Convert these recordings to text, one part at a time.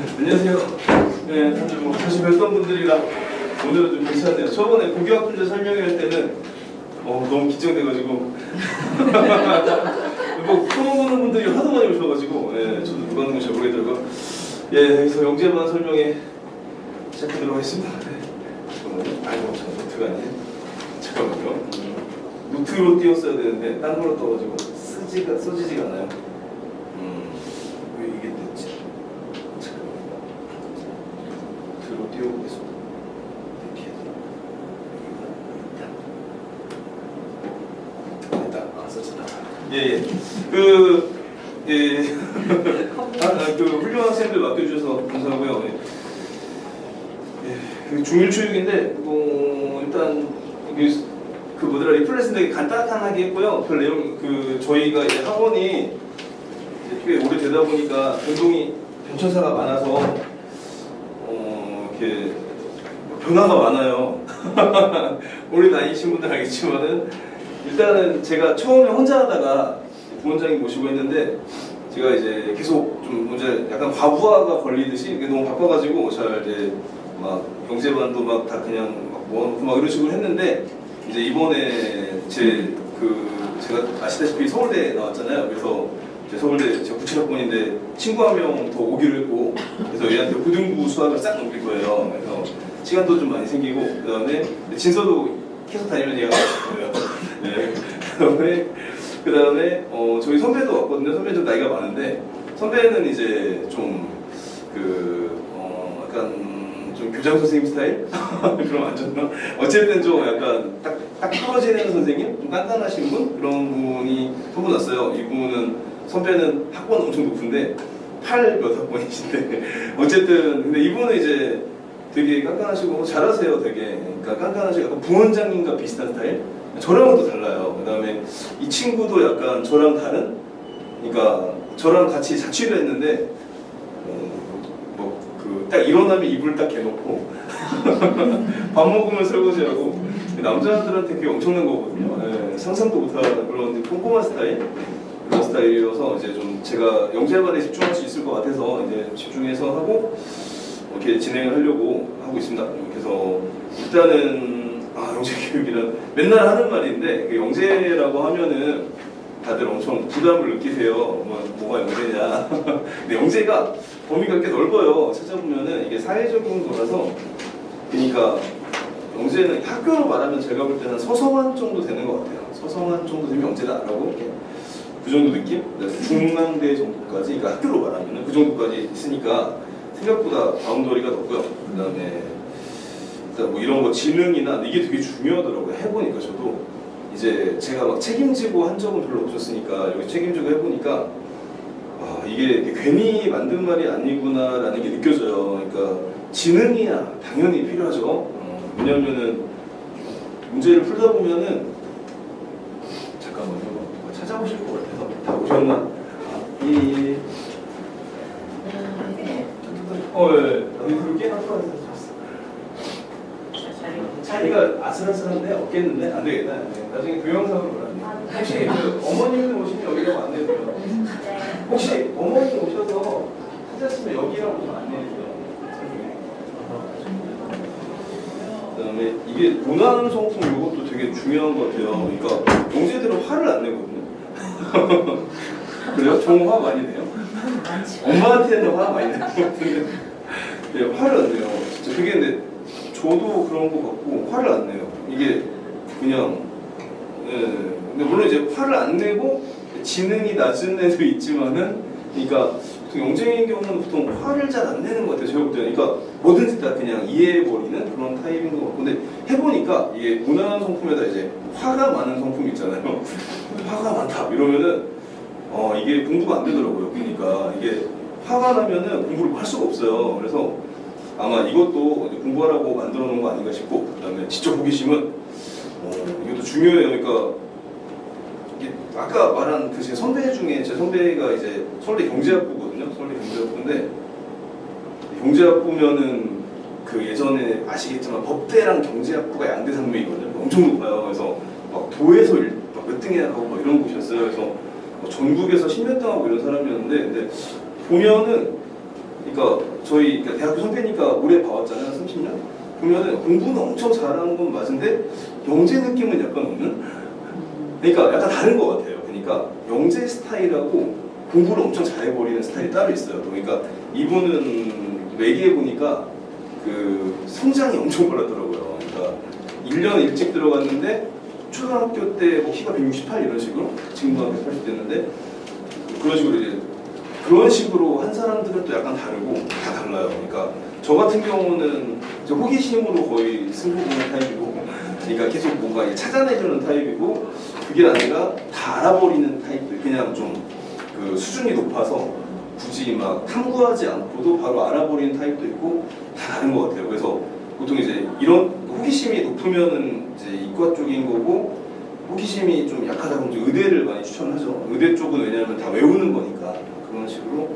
안녕하세요. 네, 다들 뭐 다시 뵀던 분들이라 오늘은 좀 괜찮네요. 저번에 고교학 문제 설명할 때는 너무 긴장돼가지고 뭐 처음 보는 분들이 하도 많이 오셔가지고 저도 누가 하는 거 잘 모르겠더라고요. 그래서 영재반 설명에 시작하도록 하겠습니다. 잠깐만요. 아이고, 저 노트가 아니에요. 잠깐만요. 노트로 띄웠어야 되는데 딴 걸로 떠가지고 써지지가 않아요. 왜 이게 됐지? 잠깐만요. 노트로 띄워보겠습니다. 그 훌륭한 학생들 맡겨주셔서 감사하고요. 그 중일초육인데 일단 그 뭐더라 리플레스인데 간단하게 했고요. 별 내용 저희가 이제 학원이 이제 꽤 오래되다 보니까 변천사가 많아서 이렇게 변화가 많아요. 오래 다니신 분들 알겠지만은 일단은 제가 처음에 혼자 하다가 부원장님 모시고 했는데 제가 이제 계속 좀 이제 약간 과부하가 걸리듯이 이게 너무 바빠가지고 잘 이제 막 영재반도 막 다 그냥 막 모아놓고 막 이런 식으로 했는데 이제 이번에 제가 아시다시피 서울대 나왔잖아요. 그래서 이제 서울대 제가 97학번인데 친구 한 명 더 오기로 했고 그래서 얘한테 고등부 수학을 싹 넘길 거예요. 그래서 시간도 좀 많이 생기고 그다음에 진서도 계속 다니면 얘가 거예요. 네. 그다음에 저희 선배도 왔거든요. 선배는 좀 나이가 많은데 선배는 이제 좀 약간 좀 교장 선생님 스타일? 그럼 안 좋나? 어쨌든 좀 약간 딱 떨어지는 선생님? 좀 깐깐하신 분? 그런 분이 소문났어요. 이분은 선배는 학번 엄청 높은데 8 몇 학번이신데 어쨌든 근데 이분은 이제 되게 깐깐하시고 잘하세요. 되게 그러니까 깐깐하시고 약간 부원장님과 비슷한 스타일? 저랑은 또 달라요. 그 다음에 이 친구도 약간 저랑 다른? 그러니까 저랑 같이 자취를 했는데 딱 일어나면 이불 딱 개놓고 밥 먹으면 설거지하고 남자들한테 그게 엄청난 거거든요. 상상도 못하는 그런 꼼꼼한 스타일 그런 스타일이어서 이제 좀 제가 영재반에 집중할 수 있을 것 같아서 이제 집중해서 하고 이렇게 진행을 하려고 하고 있습니다. 그래서 일단은 영재 교육이란 맨날 하는 말인데 그 영재라고 하면은 다들 엄청 부담을 느끼세요. 뭐가 영재냐. 근데 영재가 범위가 꽤 넓어요. 찾아보면은 이게 사회적인 거라서 그러니까 영재는 학교로 말하면 제가 볼 때는 서성한 정도 되는 것 같아요. 서성한 정도 되면 영재다라고 이렇게 그 정도 느낌? 중앙대 정도까지 그러니까 학교로 말하면은 그 정도까지 있으니까 생각보다 바운더리가 넓고요. 그다음에 일단 뭐 이런 거 지능이나 이게 되게 중요하더라고요. 해보니까 저도 이제 제가 막 책임지고 한 적은 별로 없었으니까 여기 책임지고 해보니까 이게 괜히 만든 말이 아니구나라는 게 느껴져요. 그러니까 지능이야 당연히 필요하죠. 왜냐면은 문제를 풀다 보면은 잠깐만요. 찾아보실 것 같아서 다 오셨나? 여기 꽤 놨어. 자리가 아슬아슬한데 없겠는데 안 되겠다. 나중에 동영상으로 보라니. 혹시 어머님들 오시면 여기라고 안내해줘요. 혹시 어머님 오셔서 찾았으면 여기라고 좀 안내해줘요. 그다음에 이게 문화는 성품 이것도 되게 중요한 것 같아요. 그러니까 영재들은 화를 안 내거든요. 그래요? 종 화 많이 내요? 엄마한테는 화 많이 내는 것 같은데 화를 안 내요. 진짜 그게 근데 저도 그런 것 같고 화를 안 내요. 이게 그냥 근데 물론 이제 화를 안 내고 지능이 낮은 애도 있지만은 그러니까 영재인 경우는 보통 화를 잘 안 내는 것 같아요. 제가 볼 때는 그러니까 뭐든지 다 그냥 이해해버리는 그런 타입인 것 같고 근데 해보니까 이게 무난한 성품에다 이제 화가 많은 성품 있잖아요. 화가 많다 이러면은 이게 공부가 안 되더라고요. 그러니까 이게 화가 나면은 공부를 할 수가 없어요. 그래서 아마 이것도 공부하라고 만들어 놓은 거 아닌가 싶고 그다음에 지적 호기심은 이것도 중요해요. 그러니까 이게 아까 말한 제 선배 중에 제 선배가 이제 서울대 경제학부거든요. 서울대 경제학부인데 경제학부면은 그 예전에 아시겠지만 법대랑 경제학부가 양대 산맥이거든요. 엄청 높아요. 그래서 막 도에서 몇 등이나 하고 막 이런 곳이었어요. 그래서 전국에서 10몇 등 하고 이런 사람이었는데 근데 보면은 그러니까 저희 그러니까 대학교 선배니까 오래 봐왔잖아요. 30년. 그러면은 공부는 엄청 잘하는 건 맞은데 영재 느낌은 약간 없는? 그러니까 약간 다른 것 같아요. 그러니까 영재 스타일하고 공부를 엄청 잘해버리는 스타일이 따로 있어요. 그러니까 이분은 얘기해보니까 그 성장이 엄청 빨랐더라고요. 그러니까 1년 일찍 들어갔는데 초등학교 때 뭐 키가 168 이런 식으로, 지금도 한 180 됐는데 그런 식으로 이제 그런 식으로 한 사람들은 또 약간 다르고 다 달라요. 그러니까 저 같은 경우는 이제 호기심으로 거의 승부 보는 타입이고, 그러니까 계속 뭔가 찾아내주는 타입이고, 그게 아니라 다 알아버리는 타입들, 그냥 좀 그 수준이 높아서 굳이 막 탐구하지 않고도 바로 알아버리는 타입도 있고 다 다른 것 같아요. 그래서 보통 이제 이런 호기심이 높으면은 이제 이과 쪽인 거고, 호기심이 좀 약하다 보면 의대를 많이 추천하죠. 의대 쪽은 왜냐하면 다 외우는 거니까 그런 식으로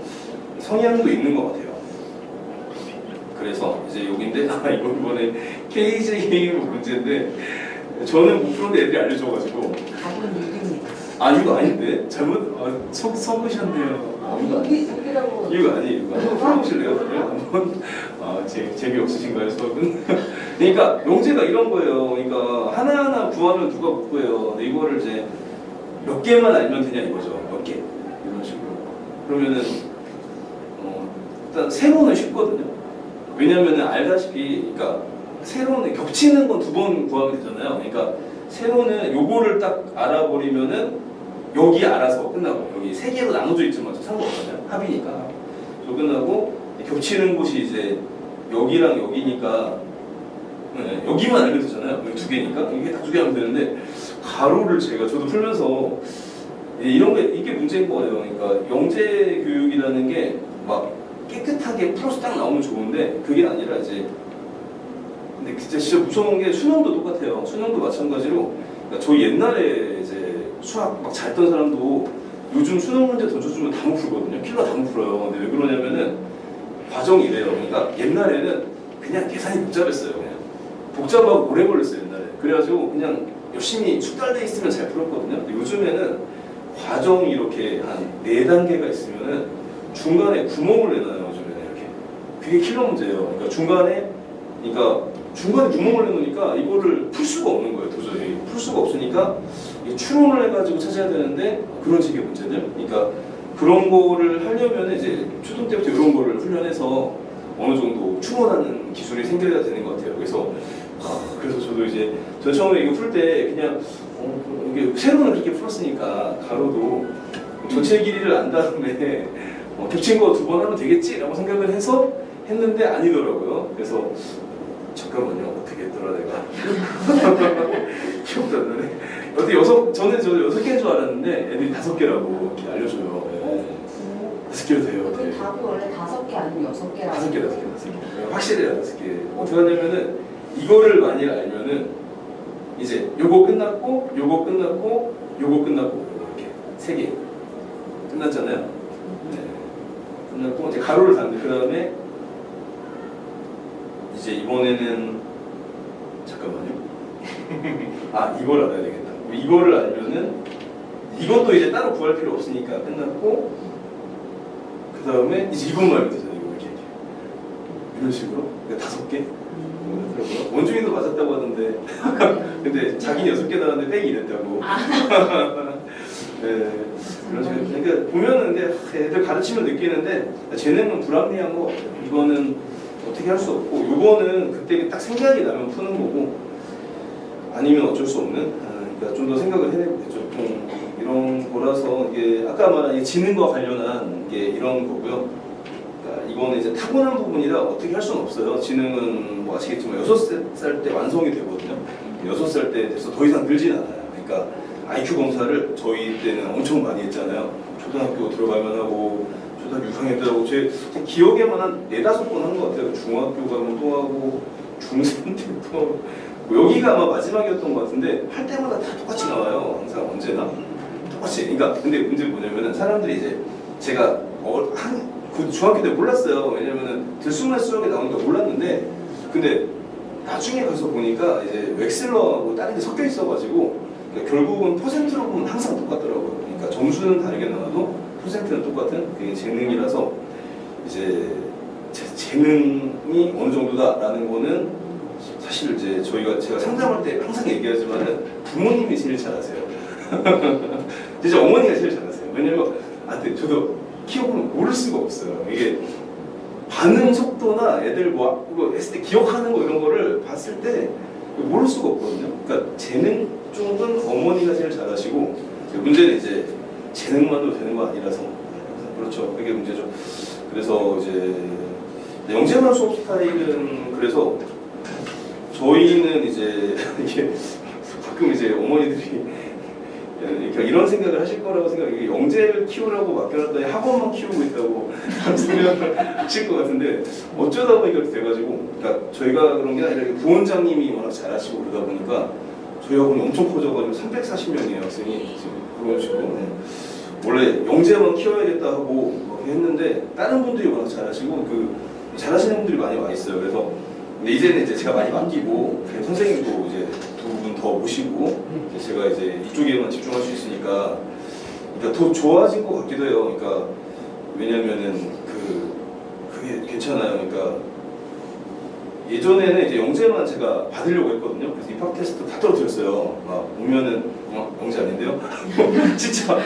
성향도 있는 것 같아요. 그래서 이제 여기인데 이번에 KJ 문제인데 저는 못 푸는데 애들이 알려줘가지고 답은 6입니다. 이거 아닌데 잘못 섞으셨네요. 여기라고. 이거 아니에요. 한번 풀어보실래요? 한번 재미없으신가요 수업은? 그러니까 영재가 이런 거예요. 그러니까 하나하나 구하면 누가 못 구해요. 근데 이거를 이제 몇 개만 알면 되냐 이거죠. 몇 개 이런 식으로. 그러면은 일단 세로는 쉽거든요. 왜냐면은 알다시피, 그러니까 세로는 겹치는 건 2번 구하면 되잖아요. 그러니까 세로는 요거를 딱 알아버리면은 여기 알아서 끝나고, 여기 3개로 나눠져 있지만 상관없잖아요. 합이니까. 저 끝나고 겹치는 곳이 이제 여기랑 여기니까 여기만 알면 되잖아요. 여기 2개니까 이게 딱 2개 하면 되는데, 가로를 저도 풀면서 이런 게 이게 문제인 거예요. 그러니까 영재 교육이라는 게 막 깨끗하게 풀어서 딱 나오면 좋은데 그게 아니라 이제, 근데 진짜 무서운 게 수능도 똑같아요. 수능도 마찬가지로, 그러니까 저 옛날에 이제 수학 막 잘했던 사람도 요즘 수능 문제 던져주면 다 못 풀거든요. 킬러 다 못 풀어요. 근데 왜 그러냐면은 과정이 이래요. 그러니까 옛날에는 그냥 계산이 복잡했어요. 그냥 복잡하고 오래 걸렸어요 옛날에. 그래가지고 그냥 열심히 숙달돼 있으면 잘 풀었거든요. 근데 요즘에는 과정이 이렇게 한 4단계가 있으면은 중간에 구멍을 내놔요. 요즘에는 이렇게. 그게 킬러 문제예요. 그러니까 중간에 구멍을 내놓으니까 이거를 풀 수가 없는 거예요. 도저히 풀 수가 없으니까 추론을 해가지고 찾아야 되는데, 그런 식의 문제들. 그러니까 그런 거를 하려면 이제 초등 때부터 이런 거를 훈련해서 어느 정도 추론하는 기술이 생겨야 되는 것 같아요. 그래서 저도 이제 저 처음에 이거 풀 때 그냥 이게 세로는 그렇게 풀었으니까 가로도 전체 길이를 안 다음에 겹친 거 2번 하면 되겠지라고 생각을 해서 했는데 아니더라고요. 그래서 잠깐만요, 어떻게 했더라 내가. 기억도 안 나네. 저는 6개인 줄 알았는데 애들이 5개라고 이렇게 알려줘요. 네. 5개로 돼요. 그 답이 원래 5개 아니면 6개라고. 5개. 확실해요, 5개. 어떻게 하냐면은 이거를 만약 알면은 이제 요거 끝났고, 요거 끝났고, 요거 끝났고, 이렇게 3개 끝났잖아요. 네. 끝났고 이제 가로를 닫는데, 그 다음에 이제 이번에는 잠깐만요. 이걸 알아야 되겠다. 이거를 알면은 이것도 이제 따로 구할 필요 없으니까 끝났고, 그 다음에 이제 이것만 알면 되잖아요. 이렇게 이런 식으로. 그러니까 5개. 원중이도 맞았다고 하던데 근데 자기는 6개 나왔는데 뺑이 이랬다고. 네, 그런 식으로. 그러니까 보면은 근데 애들 가르치면 느끼는데 재능은 불합리한 거 같아요. 이거는 어떻게 할 수 없고, 요거는 그때 딱 생각이 나면 푸는 거고, 아니면 어쩔 수 없는. 그러니까 좀 더 생각을 해내겠죠. 이런 거라서 이게 아까 말한 지능과 관련한 게 이런 거고요. 그러니까 이거는 이제 타고난 부분이라 어떻게 할 수는 없어요. 지능은 뭐 아시겠지만 6살 때 완성이 되거든요. 6살 때 돼서 더 이상 늘진 않아요. 그러니까 IQ 검사를 저희 때는 엄청 많이 했잖아요. 초등학교 들어가면 하고, 초등학교 6학년 때 하고, 제 기억에만 한 4-5번 한 것 같아요. 중학교 가면 또 하고, 중3 때 또 하고. 여기가 아마 마지막이었던 것 같은데 할 때마다 다 똑같이 나와요. 항상 언제나 똑같이. 그러니까 근데 문제 뭐냐면은 사람들이 이제 제가 그 중학교 때 몰랐어요. 왜냐면은 들쑥날쑥하게 나오니까 몰랐는데, 근데 나중에 가서 보니까 이제 웩슬러하고 다른 게 섞여 있어가지고, 그러니까 결국은 퍼센트로 보면 항상 똑같더라고요. 그러니까 점수는 다르게 나와도 퍼센트는 똑같은, 그게 재능이라서 이제 재능이 어느 정도다라는 거는 사실 이제 제가 상담할 때 항상 얘기하지만은 부모님이 제일 잘하세요. 진짜 어머니가 제일 잘하세요. 왜냐면 저도 키워보면 모를 수가 없어요. 이게 반응 속도나 애들 이거 했을 때 기억하는 거 이런 거를 봤을 때 모를 수가 없거든요. 그러니까 재능 쪽은 어머니가 제일 잘하시고 문제는 이제 재능만으로 되는 거 아니라서 그렇죠. 그게 문제죠. 그래서 이제 영재만 수업 스타일은 그래서 저희는 이제 이게 가끔 이제 어머니들이 그러니까 이런 생각을 하실 거라고 생각해요. 영재를 키우라고 맡겨놨더니 학원만 키우고 있다고 생각을 하실 것 같은데 어쩌다 보니까 이렇게 돼가지고 그러니까 저희가 그런 게 아니라 부원장님이 워낙 잘하시고 그러다 보니까 저희 학원이 엄청 커져가지고 340명이에요 학생이 지금 그런 식으로 원래 영재만 키워야겠다 하고 그렇게 했는데 다른 분들이 워낙 잘하시고 잘하시는 분들이 많이 와 있어요. 그래서 근데 이제는 이제 제가 많이 맡기고 선생님도 이제 두 분 더 모시고 제가 이제 이쪽에만 집중할 수 있으니까 그러니까 더 좋아진 것 같기도 해요. 그러니까 왜냐면은 그게 괜찮아요. 그러니까 예전에는 이제 영재만 제가 받으려고 했거든요. 그래서 입학 테스트 다 떨어뜨렸어요. 막 오면은 영재 아닌데요? 진짜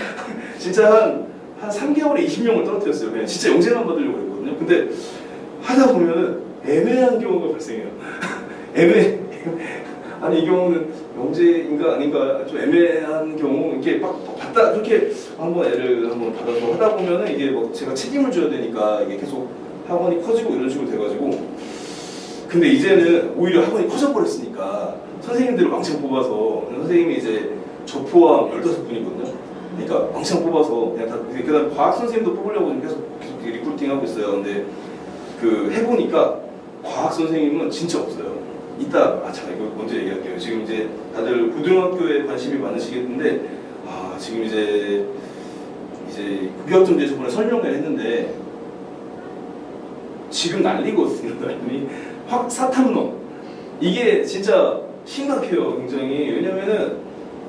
한 3개월에 20명을 떨어뜨렸어요. 그냥 진짜 영재만 받으려고 했거든요. 근데 하다 보면은 애매한 경우가 발생해요. 아니 이 경우는 영재인가 아닌가 좀 애매한 경우 이렇게 막 받다 그렇게 한번 애를 한번 받아서 하다 보면은 이게 막 제가 책임을 져야 되니까 이게 계속 학원이 커지고 이런 식으로 돼가지고 근데 이제는 오히려 학원이 커져버렸으니까 선생님들을 왕창 뽑아서 선생님이 이제 저 포함 15분이거든요. 그러니까 왕창 뽑아서 그냥 다 그다음 과학 선생님도 뽑으려고 지금 계속 리크루팅하고 있어요. 근데 해보니까 과학 선생님은 진짜 없어요. 이따 이거 먼저 얘기할게요. 지금 이제 다들 고등학교에 관심이 많으시겠는데 지금 이제 국영점제 저번에 설명을 했는데 지금 난리거든요. 사탐론 이게 진짜 심각해요. 굉장히 왜냐면은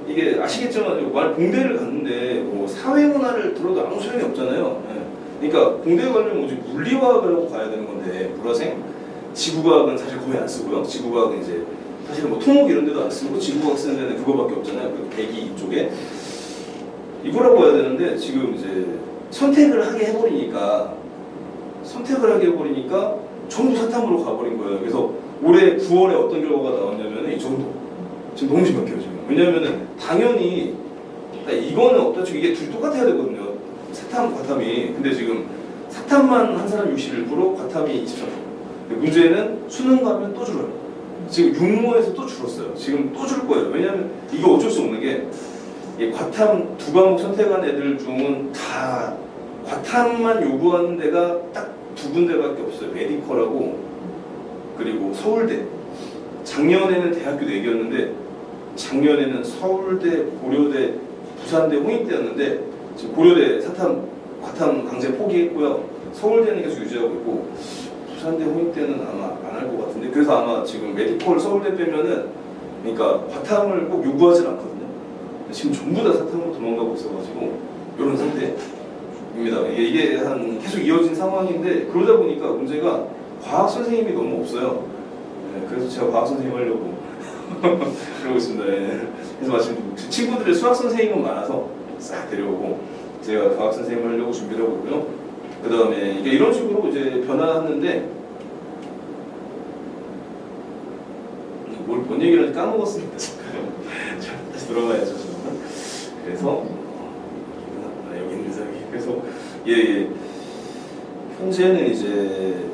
이게 아시겠지만 공대를 갔는데 뭐 사회문화를 들어도 아무 소용이 없잖아요. 그러니까 공대 가려면 오직 물리화학을 하고 가야 되는 건데 물화생 지구과학은 사실 거의 안 쓰고요. 지구과학은 이제 사실 뭐 토목 이런 데도 안 쓰고 지구과학 쓰는 데는 그거밖에 없잖아요. 그 대기 쪽에 이거라고 해야 되는데 지금 이제 선택을 하게 해버리니까 전부 사탐으로 가버린 거예요. 그래서 올해 9월에 어떤 결과가 나왔냐면 이 정도. 지금 너무 심각해요 지금. 왜냐면은 당연히 이거는 어떠죠? 이게 둘이 똑같아야 되거든요. 사탐, 과탐이. 근데 지금 사탐만 한 사람 61%, 과탐이 23%. 문제는 수능 가면 또 줄어요. 지금 육모에서 또 줄었어요. 지금 또 줄 거예요. 왜냐면 이거 어쩔 수 없는 게 과탐 2과목 선택한 애들 중은 다 과탐만 요구하는 데가 딱 2군데밖에 없어요. 메디컬하고 그리고 서울대. 작년에는 대학교 4개였는데 작년에는 서울대, 고려대, 부산대, 홍익대였는데 지금 고려대 과탐 강제 포기했고요. 서울대는 계속 유지하고 있고 부산대, 홍익대는 아마 안 할 것 같은데 그래서 아마 지금 메디컬 서울대 빼면은 그러니까 과탐을 꼭 요구하진 않거든요. 지금 전부 다 사탐으로 도망가고 있어가지고 이런 상태입니다. 이게 한 계속 이어진 상황인데 그러다 보니까 문제가 과학 선생님이 너무 없어요. 그래서 제가 과학 선생님 하려고 그러고 있습니다. 그래서 마침 친구들의 수학 선생님은 많아서 싹 데려오고 제가 과학 선생님 하려고 준비를 하고 있고요. 그 다음에 이게 이런 식으로 이제 변화하는데 뭔 얘기를 하는지 까먹었습니다. 다시 돌아가야죠. 저는. 그래서 여기 있는 사람이 그래서 현재는 이제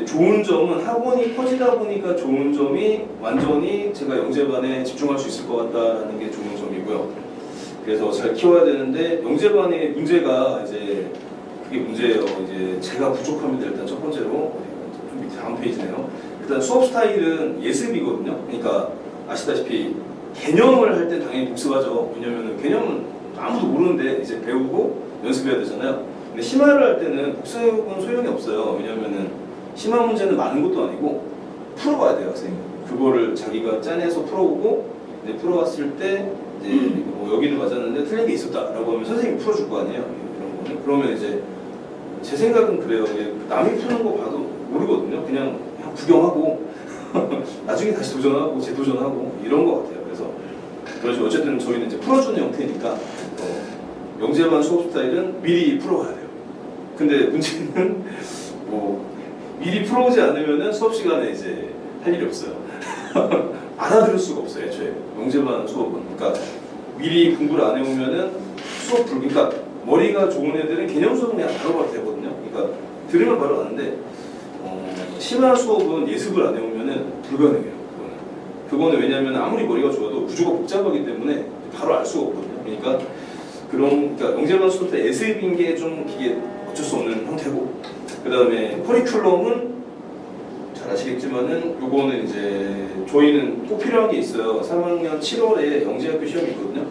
좋은 점은 학원이 커지다 보니까 좋은 점이 완전히 제가 영재반에 집중할 수 있을 것 같다는 게 좋은 점이고요. 그래서 잘 키워야 되는데 영재반의 문제가 그게 문제예요. 제가 부족합니다. 일단 첫 번째로 좀 밑에 다음 페이지네요. 일단 수업 스타일은 예습이거든요. 그러니까 아시다시피 개념을 할 때 당연히 복습하죠. 왜냐면은 개념은 아무도 모르는데 이제 배우고 연습해야 되잖아요. 근데 심화를 할 때는 복습은 소용이 없어요. 왜냐면은 심화 문제는 많은 것도 아니고 풀어봐야 돼요, 학생이. 그거를 자기가 짜내서 풀어보고 이제 풀어왔을 때 이제 뭐 여기는 맞았는데 틀린 게 있었다라고 하면 선생님이 풀어줄 거 아니에요. 이런 거는. 그러면 이제 제 생각은 그래요. 이게 남이 푸는 거 봐도 모르거든요. 그냥 구경하고 나중에 다시 도전하고 재도전하고 이런 것 같아요. 그래서 어쨌든 저희는 이제 풀어주는 형태니까 영재반 수업 스타일은 미리 풀어가야 돼요. 근데 문제는 뭐 미리 풀어오지 않으면은 수업 시간에 이제 할 일이 없어요. 알아들을 수가 없어요. 애초에 영재반 수업은. 그러니까 미리 공부를 안 해오면은 수업 그러니까 머리가 좋은 애들은 개념 수업은 그냥 바로바로 되거든요. 그러니까 들으면 바로 아는데 심화 수업은 예습을 안 해오면은 불가능해요. 그거는 왜냐하면 아무리 머리가 좋아도 구조가 복잡하기 때문에 바로 알 수가 없거든요. 그러니까 영재반 수업 때 예습인 게 좀 이게 어쩔 수 없는 형태고, 그 다음에 커리큘럼은 잘 아시겠지만은 요거는 이제 저희는 꼭 필요한 게 있어요. 3학년 7월에 영재학교 시험이 있거든요.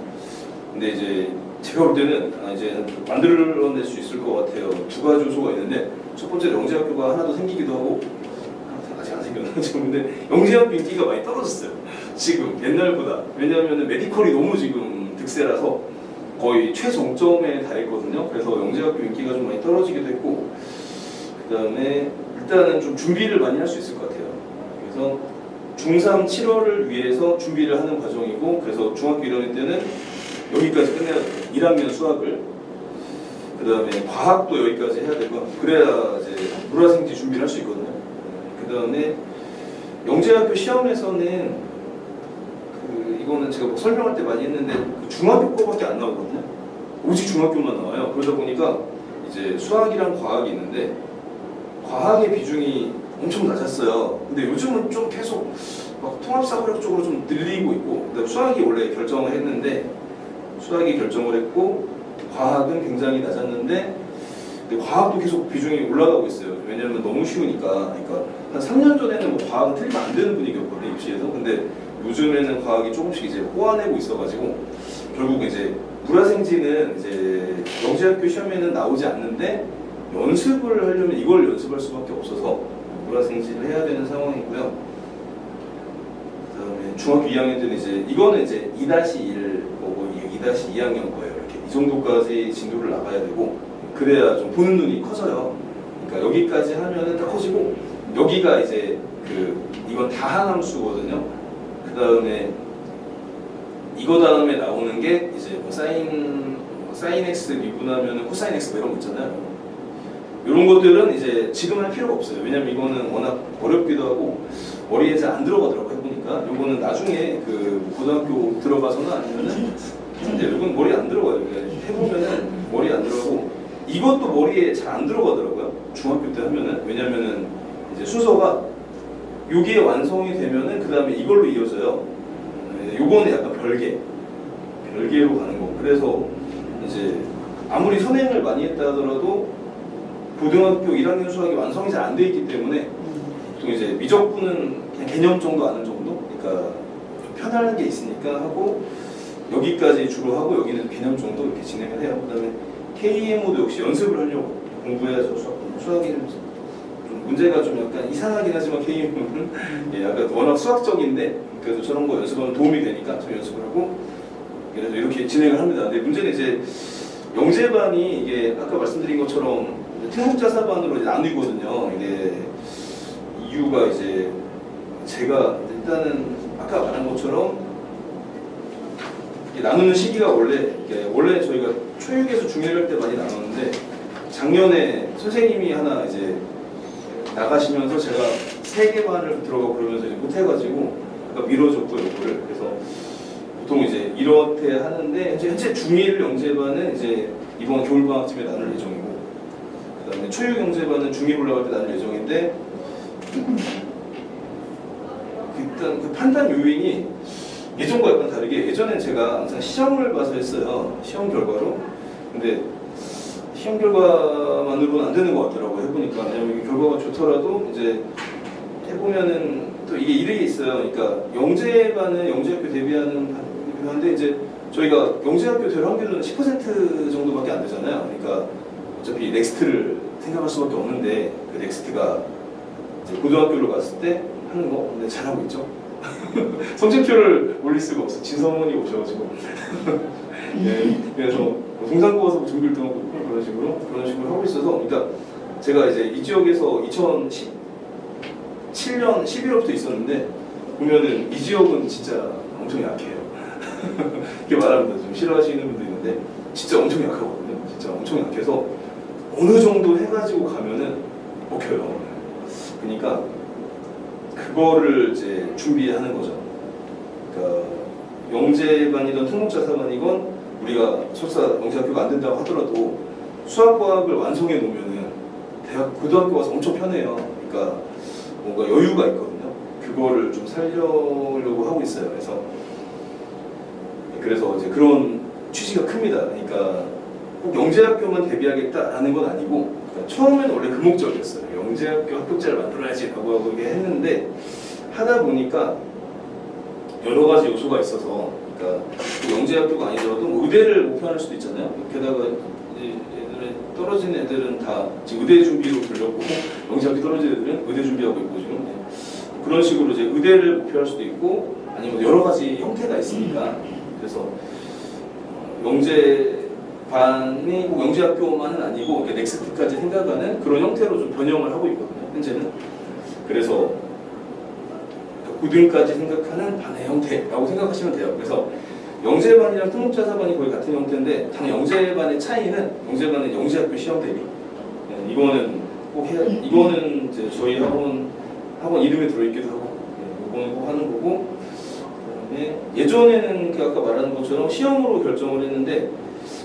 근데 이제 제가 볼 때는 이제 만들어낼 수 있을 것 같아요. 두 가지 요소가 있는데, 첫 번째 영재학교가 하나 더 생기기도 하고, 아직 안 생겼나요? 근데 영재학교 인기가 많이 떨어졌어요. 지금 옛날보다. 왜냐하면 메디컬이 너무 지금 득세라서 거의 최정점에 달했거든요. 그래서 영재학교 인기가 좀 많이 떨어지기도 했고, 그 다음에 일단은 좀 준비를 많이 할 수 있을 것 같아요. 그래서 중3 7월을 위해서 준비를 하는 과정이고, 그래서 중학교 1학년 때는 여기까지 끝내야 돼요. 1학년 수학을. 그 다음에 과학도 여기까지 해야 되고, 그래야 이제 물화생지 준비를 할 수 있거든요. 그 다음에 영재학교 시험에서는 이거는 제가 뭐 설명할 때 많이 했는데 중학교 거밖에 안 나오거든요. 오직 중학교만 나와요. 그러다 보니까 이제 수학이랑 과학이 있는데 과학의 비중이 엄청 낮았어요. 근데 요즘은 좀 계속 막 통합사고력 쪽으로 좀 늘리고 있고, 그다음에 수학이 원래 결정을 했는데 수학이 결정을 했고 과학은 굉장히 낮았는데 근데 과학도 계속 비중이 올라가고 있어요. 왜냐하면 너무 쉬우니까. 그러니까 한 3년 전에는 뭐 과학은 틀리면 안 되는 분위기였거든요, 입시에서. 근데 요즘에는 과학이 조금씩 이제 꼬아내고 있어가지고 결국 이제 물화생지는 이제 영재학교 시험에는 나오지 않는데 연습을 하려면 이걸 연습할 수밖에 없어서 물화생지를 해야 되는 상황이고요. 그다음에 중학교 2학년 때는 이제 이거는 이제 2-1 뭐고 2-2학년 거예요. 이렇게 이 정도까지 진도를 나가야 되고 그래야 좀 보는 눈이 커져요. 그러니까 여기까지 하면은 딱 커지고 여기가 이제 이건 다항함수거든요. 그 다음에 이거 다음에 나오는 게 이제 뭐 사인 x 미분하면 코사인 x 뭐 이런 거 있잖아요. 이런 것들은 이제 지금 할 필요가 없어요. 왜냐면 이거는 워낙 어렵기도 하고 머리에 잘 안 들어가더라고 해보니까. 이거는 나중에 고등학교 들어가서는 아니면은 이건 머리에 안 들어가요. 해보면은 머리에 안 들어가고 이것도 머리에 잘 안 들어가더라고요. 중학교 때 하면은. 왜냐면은 이제 순서가 요게 완성이 되면은 그 다음에 이걸로 이어져요. 요거는 약간 별개로 가는 거. 그래서 이제 아무리 선행을 많이 했다 하더라도 고등학교 1학년 수학이 완성이 잘 안 돼 있기 때문에 보통 이제 미적분은 그냥 개념 정도 아는 정도? 그러니까 좀 편안한 게 있으니까 하고 여기까지 주로 하고 여기는 개념 정도 이렇게 진행을 해요. 그 다음에 KMO도 역시 연습을 하려고 공부해야죠. 수학이 좀 문제가 좀 약간 이상하긴 하지만 KMO는 약간 워낙 수학적인데 그래도 저런 거 연습하면 도움이 되니까 저 연습을 하고 그래서 이렇게 진행을 합니다. 근데 문제는 이제 영재반이 이게 아까 말씀드린 것처럼 특목자사반으로 이제 나뉘거든요. 이게 이유가 이제 제가 일단은 아까 말한 것처럼 나누는 시기가 원래 저희가 초육에서 중1 할 때 많이 나눴는데 작년에 선생님이 하나 이제 나가시면서 제가 3개 반을 들어가고 그러면서 이제 못해가지고 미뤄줬고 요거를. 그래서 보통 이제 이렇게 하는데 현재 중1 영재반은 이제 이번 겨울방학쯤에 나눌 예정이고 그 다음에 초육 영재반은 중2 올라갈 때 나눌 예정인데 일단 그 판단 요인이 예전과 약간 다르게 예전엔 제가 항상 시험을 봐서 했어요. 시험 결과로. 근데 시험 결과만으로는 안 되는 것 같더라고요. 해보니까. 왜냐면 결과가 좋더라도 이제 해보면은 또 이게 이런 게 있어요. 그러니까 영재반은 영재학교 대비하는 한데 이제 저희가 영재학교 될 확률은 10% 정도밖에 안 되잖아요. 그러니까 어차피 넥스트를 생각할 수밖에 없는데 그 넥스트가 이제 고등학교로 갔을 때 하는 거 근데 잘하고 있죠. 성적표를 올릴 수가 없어. 진성원이 오셔가지고. 네, 그래서 뭐 동산고 가서 종교 1등하고 있고 그런 식으로 하고 있어서, 그러니까 제가 이제 이 지역에서 2017년 11월부터 있었는데 보면은 이 지역은 진짜 엄청 약해요. 이렇게 말하면 좀 싫어하시는 분도 있는데 진짜 엄청 약하거든요. 진짜 엄청 약해서 어느 정도 해가지고 가면은 먹혀요. 그러니까 그거를 이제 준비하는 거죠. 그러니까 영재반이든 특목자사반이건 우리가 설사 영재학교가 안 된다고 하더라도 수학과학을 완성해 놓으면은 고등학교 가서 엄청 편해요. 그러니까 뭔가 여유가 있거든요. 그거를 좀 살려고 하고 있어요. 그래서 이제 그런 취지가 큽니다. 그러니까 꼭 영재학교만 대비하겠다라는 건 아니고, 그러니까 처음에는 원래 그 목적이었어요. 영재학교 합격자를 만들어야지라고 하고 이게 했는데 하다 보니까 여러 가지 요소가 있어서, 그러니까 영재학교가 아니더라도 의대를 목표할 수도 있잖아요. 게다가 애들은 떨어진 애들은 다 지금 의대 준비로 돌렸고, 영재학교 떨어진 애들은 의대 준비하고 있고 지금 그런 식으로 이제 의대를 목표할 수도 있고, 아니면 여러 가지 형태가 있으니까. 그래서 영재반이 꼭 영재학교만은 아니고 넥스트까지 생각하는 그런 형태로 좀 변형을 하고 있거든요. 현재는. 그래서 고등까지 생각하는 반의 형태라고 생각하시면 돼요. 그래서 영재반이랑 특목자사반이 거의 같은 형태인데, 단 영재반의 차이는 영재반은 영재학교 시험 대비. 네, 이거는 꼭 해야. 이거는 이제 저희 학원 이름에 들어있기도 하고, 이거는 꼭 하는 거고. 그다음에 예전에는 그 아까 말한 것처럼 시험으로 결정을 했는데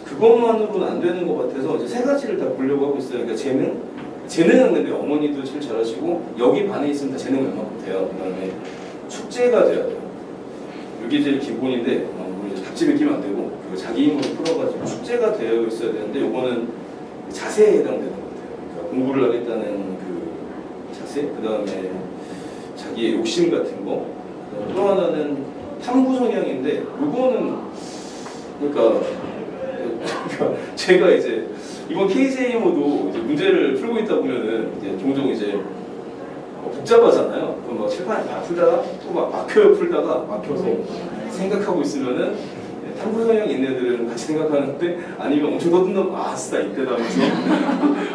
그것만으로는 안 되는 것 같아서 이제 세 가지를 다 보려고 하고 있어요. 그러니까 재능은 근데 어머니도 제일 잘하시고 여기 반에 있으면 다 재능 웬만큼 돼요. 그다음에 숙제가 돼야 돼요. 이게 제일 기본인데 우리 이제 답집에 끼면 안 되고 자기 힘으로 풀어가지고 숙제가 되어 있어야 되는데 요거는 자세에 해당되는 것 같아요. 그러니까 공부를 하겠다는 그 자세, 그다음에 자기의 욕심 같은 거, 또 하나는 탐구 성향인데 요거는 그러니까 제가 이제 이번 KJMO도 이제 문제를 풀고 있다 보면은 이제 종종 이제 복잡하잖아요. 그럼 막 칠판에 다 풀다가 또 막 막혀서 생각하고 있으면은 탐구 성향 있는 애들은 같이 생각하는데 아니면 엄청 떠든단 아싸 이때다 하면서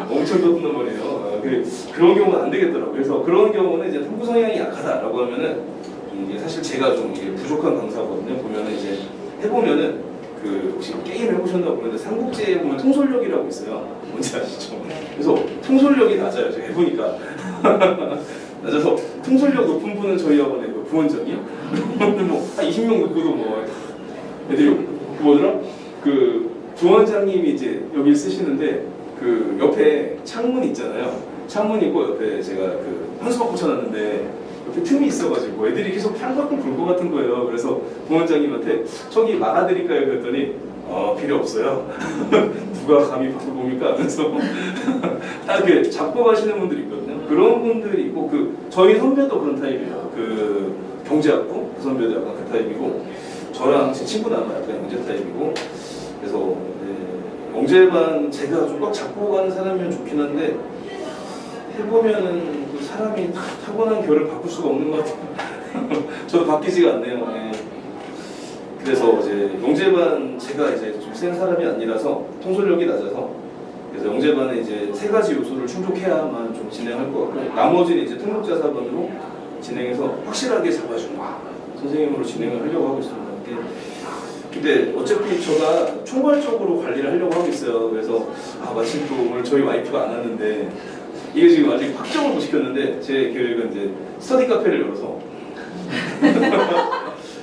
엄청 떠든단 말이에요. 그런 경우는 안 되겠더라고요. 그래서 그런 경우는 이제 탐구 성향이 약하다라고 하면은 이게 사실 제가 좀 이게 부족한 강사거든요. 보면은 이제 해보면은 그 혹시 게임 해보셨나 보는데 삼국지에 보면 통솔력이라고 있어요. 뭔지 아시죠? 그래서 통솔력이 낮아요. 제가 해보니까 낮아서 통솔력 높은 분은 저희 학원에 그 부원장이요. 뭐한 20명 놓고도 뭐 애들이 뭐더라? 그 부원장님이 이제 여기 쓰시는데 그 옆에 창문 있잖아요. 창문 있고 옆에 제가 그 한수막 붙여놨는데 옆에 틈이 있어가지고 애들이 계속 창밖을 볼 것 같은 거예요. 그래서 부원장님한테 저기 막아드릴까요? 그랬더니 필요 없어요. 누가 감히 밖을 봅니까? 그래서 딱 이렇게 잡고 가시는 분들이 있거든요. 그런 분들이 있고 저희 선배도 그런 타입이에요. 그 경제학부 그 선배도 약간 그 타입이고 저랑 제 친구도 아마 약간 영재 타입이고 그래서 영재반 제가 좀 꽉 잡고 가는 사람이면 좋긴 한데 해보면은 그 사람이 타고난 결을 바꿀 수가 없는 것 같아요. 저도 바뀌지가 않네요. 네. 그래서 이제 영재반 제가 이제 좀 센 사람이 아니라서 통솔력이 낮아서 그래서 영재반에 이제 세 가지 요소를 충족해야만 좀 진행할 것 같고 나머지는 이제 특목자사반으로 진행해서 확실하게 잡아주는 선생님으로 진행을 하려고 하고 있습니다. 근데 어차피 제가 총괄적으로 관리를 하려고 하고 있어요. 그래서 마침 또 오늘 저희 와이프가 안 왔는데 이게 지금 아직 확정을 못 시켰는데 제 계획은 이제 스터디 카페를 열어서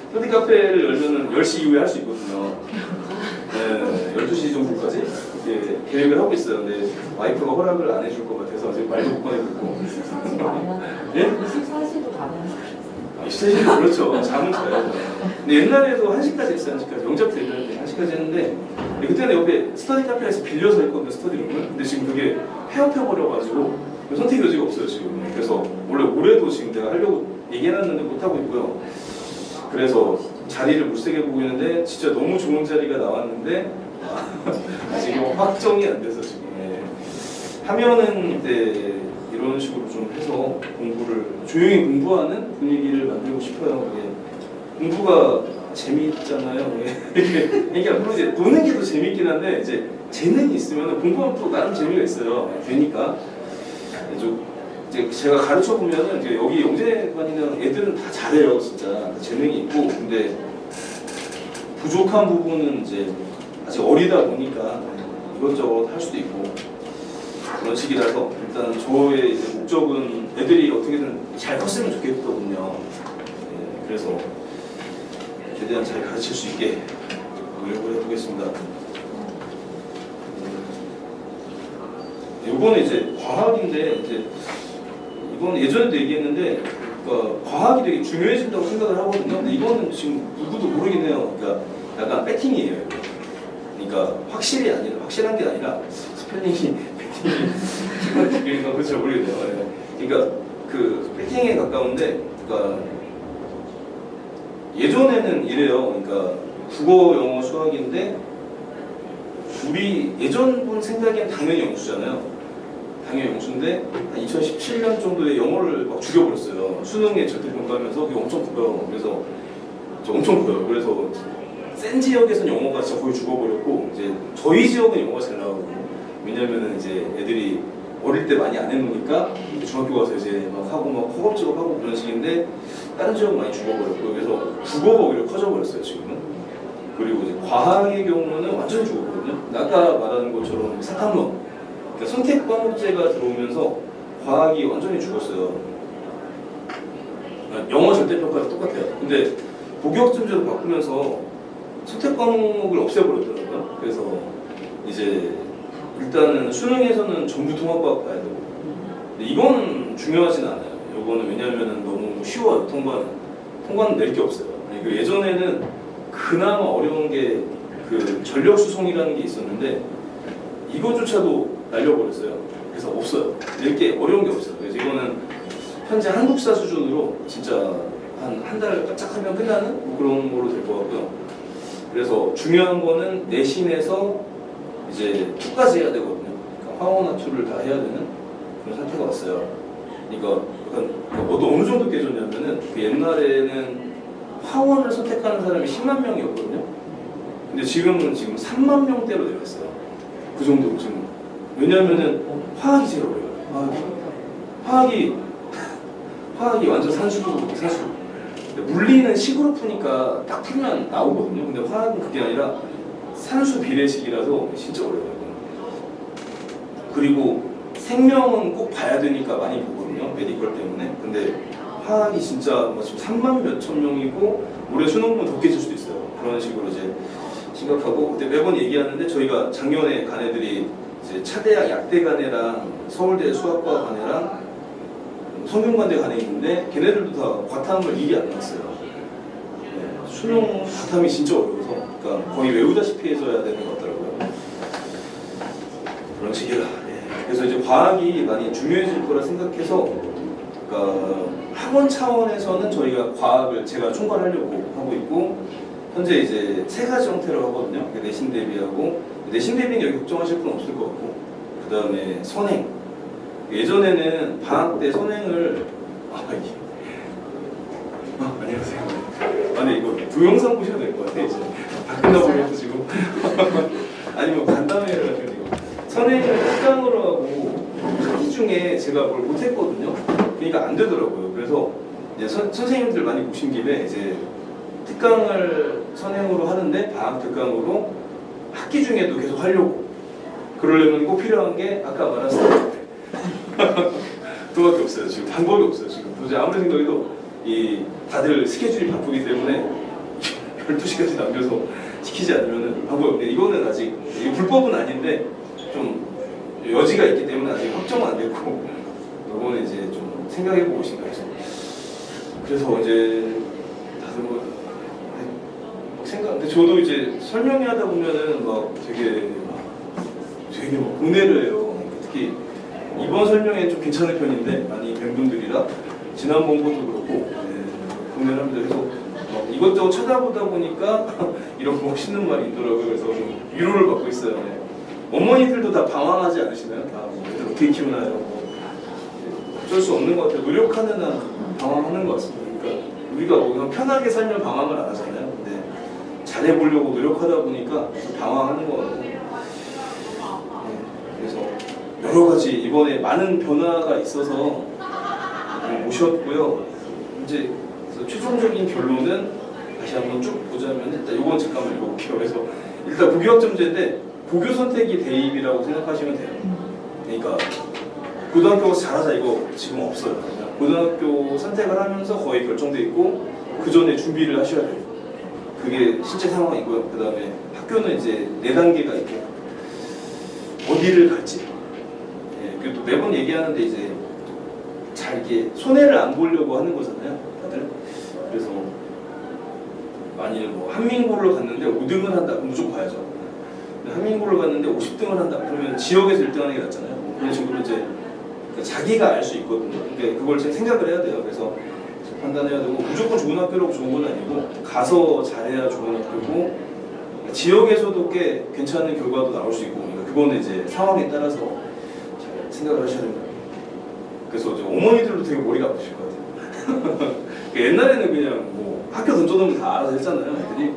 스터디 카페를 열면은 10시 이후에 할 수 있거든요. 네, 12시 정도까지 계획을 하고 있어요. 근데 와이프가 허락을 안 해줄 것 같아서 아직 말도 못 꺼내고. 예? 24시도 가면 24시도 그렇죠. 잠은 자요. 근데 옛날에도 1시까지 했어요. 1시까지. 영접 때 1시까지 했는데 그때는 옆에 스터디 카페에서 빌려서 했거든요. 스터디룸을. 근데 지금 그게 폐업해버려가지고 선택 여지가 없어요. 지금. 그래서 원래 올해도 지금 내가 하려고 얘기해놨는데 못하고 있고요. 그래서 자리를 물색해 보고 있는데 진짜 너무 좋은 자리가 나왔는데 아직 확정이 안 돼서 지금 하면은 이제 이런 식으로 좀 해서 공부를 조용히 공부하는 분위기를 만들고 싶어요. 이게 공부가 재미있잖아요. 이게 물론 이제 노는 게 더 재밌긴 한데 이제 재능이 있으면 공부하면 또 나름 재미가 있어요. 되니까 이제 제가 가르쳐 보면은 이제 여기 영재관이는 애들은 다 잘해요, 진짜 재능이 있고. 근데 부족한 부분은 이제 아직 어리다 보니까 이것저것 할 수도 있고 그런 식이라서 일단 저의 이제 목적은 애들이 어떻게든 잘 컸으면 좋겠거든요. 그래서 최대한 잘 가르칠 수 있게 노력을 해보겠습니다. 이번에 이제 과학인데 이제 이건 예전에도 얘기했는데 그러니까 과학이 되게 중요해진다고 생각을 하거든요. 근데 이거는 지금 누구도 모르긴 해요. 그러니까 약간 배팅이에요. 그러니까 확실한 게 아니라 스펠링이 배팅이 그렇죠 모르겠네요. 그러니까 그 배팅에 가까운데 그러니까 예전에는 이래요. 그러니까 국어, 영어, 수학인데 우리 예전 분 생각엔 당연히 영수잖아요. 당연히 영수인데 한 2017년 정도에 영어를 막 죽여버렸어요. 수능에 절대평가하면서 그게 엄청 커요. 그래서 엄청 커요. 그래서 센 지역에서는 영어가 진짜 거의 죽어버렸고 이제 저희 지역은 영어가 잘 나오거든요. 왜냐면은 이제 애들이 어릴 때 많이 안 해놓으니까 중학교 가서 이제 막 하고 막 허겁지겁하고 그런 식인데 다른 지역은 많이 죽어버렸고 그래서 국어가 오히려 커져버렸어요 지금은. 그리고 이제 과학의 경우는 완전히 죽었거든요. 아까 말하는 것처럼 사탐론, 그러니까 선택 과목제가 들어오면서 과학이 완전히 죽었어요. 영어 절대평가랑 똑같아요. 근데 복역점제로 바꾸면서 선택 과목을 없애버렸더라고요. 그래서 이제 일단은 수능에서는 전부 통합과학 봐야 되고 근데 이거는 중요하진 않아요. 이거는 왜냐하면 너무 쉬워요. 통과는 낼 게 없어요. 그 예전에는 그나마 어려운 게 그 전력 수송이라는 게 있었는데 이거조차도 날려버렸어요. 그래서 없어요. 낼 게 어려운 게 없어요. 그래서 이거는 현재 한국사 수준으로 진짜 한 달 깜짝하면 끝나는 뭐 그런 걸로 될 것 같고요. 그래서 중요한 거는 내신에서 이제 2까지 해야 되거든요. 그러니까 화원화 2를 다 해야 되는 그런 상태가 왔어요. 그러니까 약간 어느 정도 깨졌냐면은 그 옛날에는 화원을 선택하는 사람이 10만 명이었거든요. 근데 지금 3만 명대로 내렸어요. 그 정도로 지금. 왜냐면은 화학이 제일 어려워요. 화학이 완전 산수. 물리는 식으로 푸니까 딱 풀면 나오거든요. 근데 화학은 그게 아니라 산수 비례식이라서 진짜 어려워요. 그리고 생명은 꼭 봐야 되니까 많이 보거든요. 메디컬 때문에. 근데 화학이 진짜 지금 3만 몇천 명이고 올해 수능은 더 깨질 수도 있어요. 그런 식으로 이제 심각하고 근데 매번 얘기하는데 저희가 작년에 간 애들이 이제 차대학 약대간애랑 서울대 수학과 간애랑 성균관대 간애 있는데 걔네들도 다 과탐을 미리 안 나왔어요. 네, 수능 과탐이 진짜 어려워서 그러니까 거의 외우다시피 해줘야 되는 것 같더라고요. 그런 식이라. 그래서 이제 과학이 많이 중요해질 거라 생각해서 그러니까 학원 차원에서는 저희가 과학을 제가 총괄하려고 하고 있고 현재 이제 3가지 형태로 하거든요. 내신 대비하고 내신 대비는 여기 걱정하실 건 없을 것 같고 그 다음에 선행 예전에는 방학 때 선행을 안녕하세요. 아니 이거 동영상 보셔야 될 것 같아 이제 다 끝나버려서 지금 아니면 간담회를 하셔야 돼요. 선행을 특강으로 하고 학기 중에 제가 뭘 못했거든요. 그러니까 안 되더라고요. 그래서 이제 선생님들 많이 보신 김에 이제 특강을 선행으로 하는데 방학 특강으로 학기 중에도 계속 하려고 그러려면 꼭 필요한 게 아까 말한 스타일 그거밖에 없어요. 지금 방법이 없어요. 지금 도저히 아무리 생각해도 이 다들 스케줄이 바쁘기 때문에 12시까지 남겨서 시키지 않으면 방법이 없는데 이거는 아직 이게 불법은 아닌데 좀 여지가 있기 때문에 아직 확정은 안 됐고 이거는 이제 좀 생각해보고 싶다 해서 그래서 이제 다들 뭐 근데 저도 이제 설명회 하다 보면은 막 되게 막 고뇌를 해요. 특히 이번 설명회 좀 괜찮은 편인데 많이 뵌 분들이라 지난번보도 그렇고 고뇌를 합니다. 그래서 막 이것저것 쳐다보다 보니까 이런 멋있는 말이 있더라고요. 그래서 좀 위로를 받고 있어요. 어머니들도 다 방황하지 않으시나요? 다 애들 어떻게 키우나요? 어쩔 수 없는 것 같아요. 노력하는 한 방황하는 것 같습니다. 그러니까 우리가 뭐 그냥 편하게 살면 방황을 안 하잖아요. 근데 잘해보려고 노력하다 보니까 방황하는 것 같고 그래서 여러 가지 이번에 많은 변화가 있어서 오셨고요. 이제 그래서 최종적인 결론은 다시 한번 쭉 보자면 일단 이건 잠깐만 읽어볼게요. 그래서 일단 고교학점제인데 고교 선택이 대입이라고 생각하시면 돼요. 그러니까 고등학교 가서 잘하자 이거 지금 없어요. 그냥 고등학교 선택을 하면서 거의 결정돼 있고 그 전에 준비를 하셔야 돼요. 그게 실제 상황이고요. 그 다음에 학교는 이제 4단계가 있고 어디를 갈지 그리고 또 매번 얘기하는데 이제 잘 이게 손해를 안 보려고 하는 거잖아요, 다들. 그래서 만일 뭐 한민고를 갔는데 5등을 한다, 그럼 무조건 가야죠. 한민고를 갔는데 50등을 한다, 그러면 지역에서 1등하는 게 낫잖아요. 뭐 그런 식으로 이제 자기가 알 수 있거든요. 그러니까 그걸 생각을 해야 돼요. 그래서 판단해야 되고 무조건 좋은 학교라고 좋은 건 아니고 가서 잘해야 좋은 학교고 지역에서도 꽤 괜찮은 결과도 나올 수 있고 그러니까 그거는 이제 상황에 따라서 잘 생각을 하셔야 됩니다. 그래서 이제 어머니들도 되게 머리가 아프실 것 같아요. 옛날에는 그냥 뭐 학교 던져놓으면 다 알아서 했잖아요, 애들이.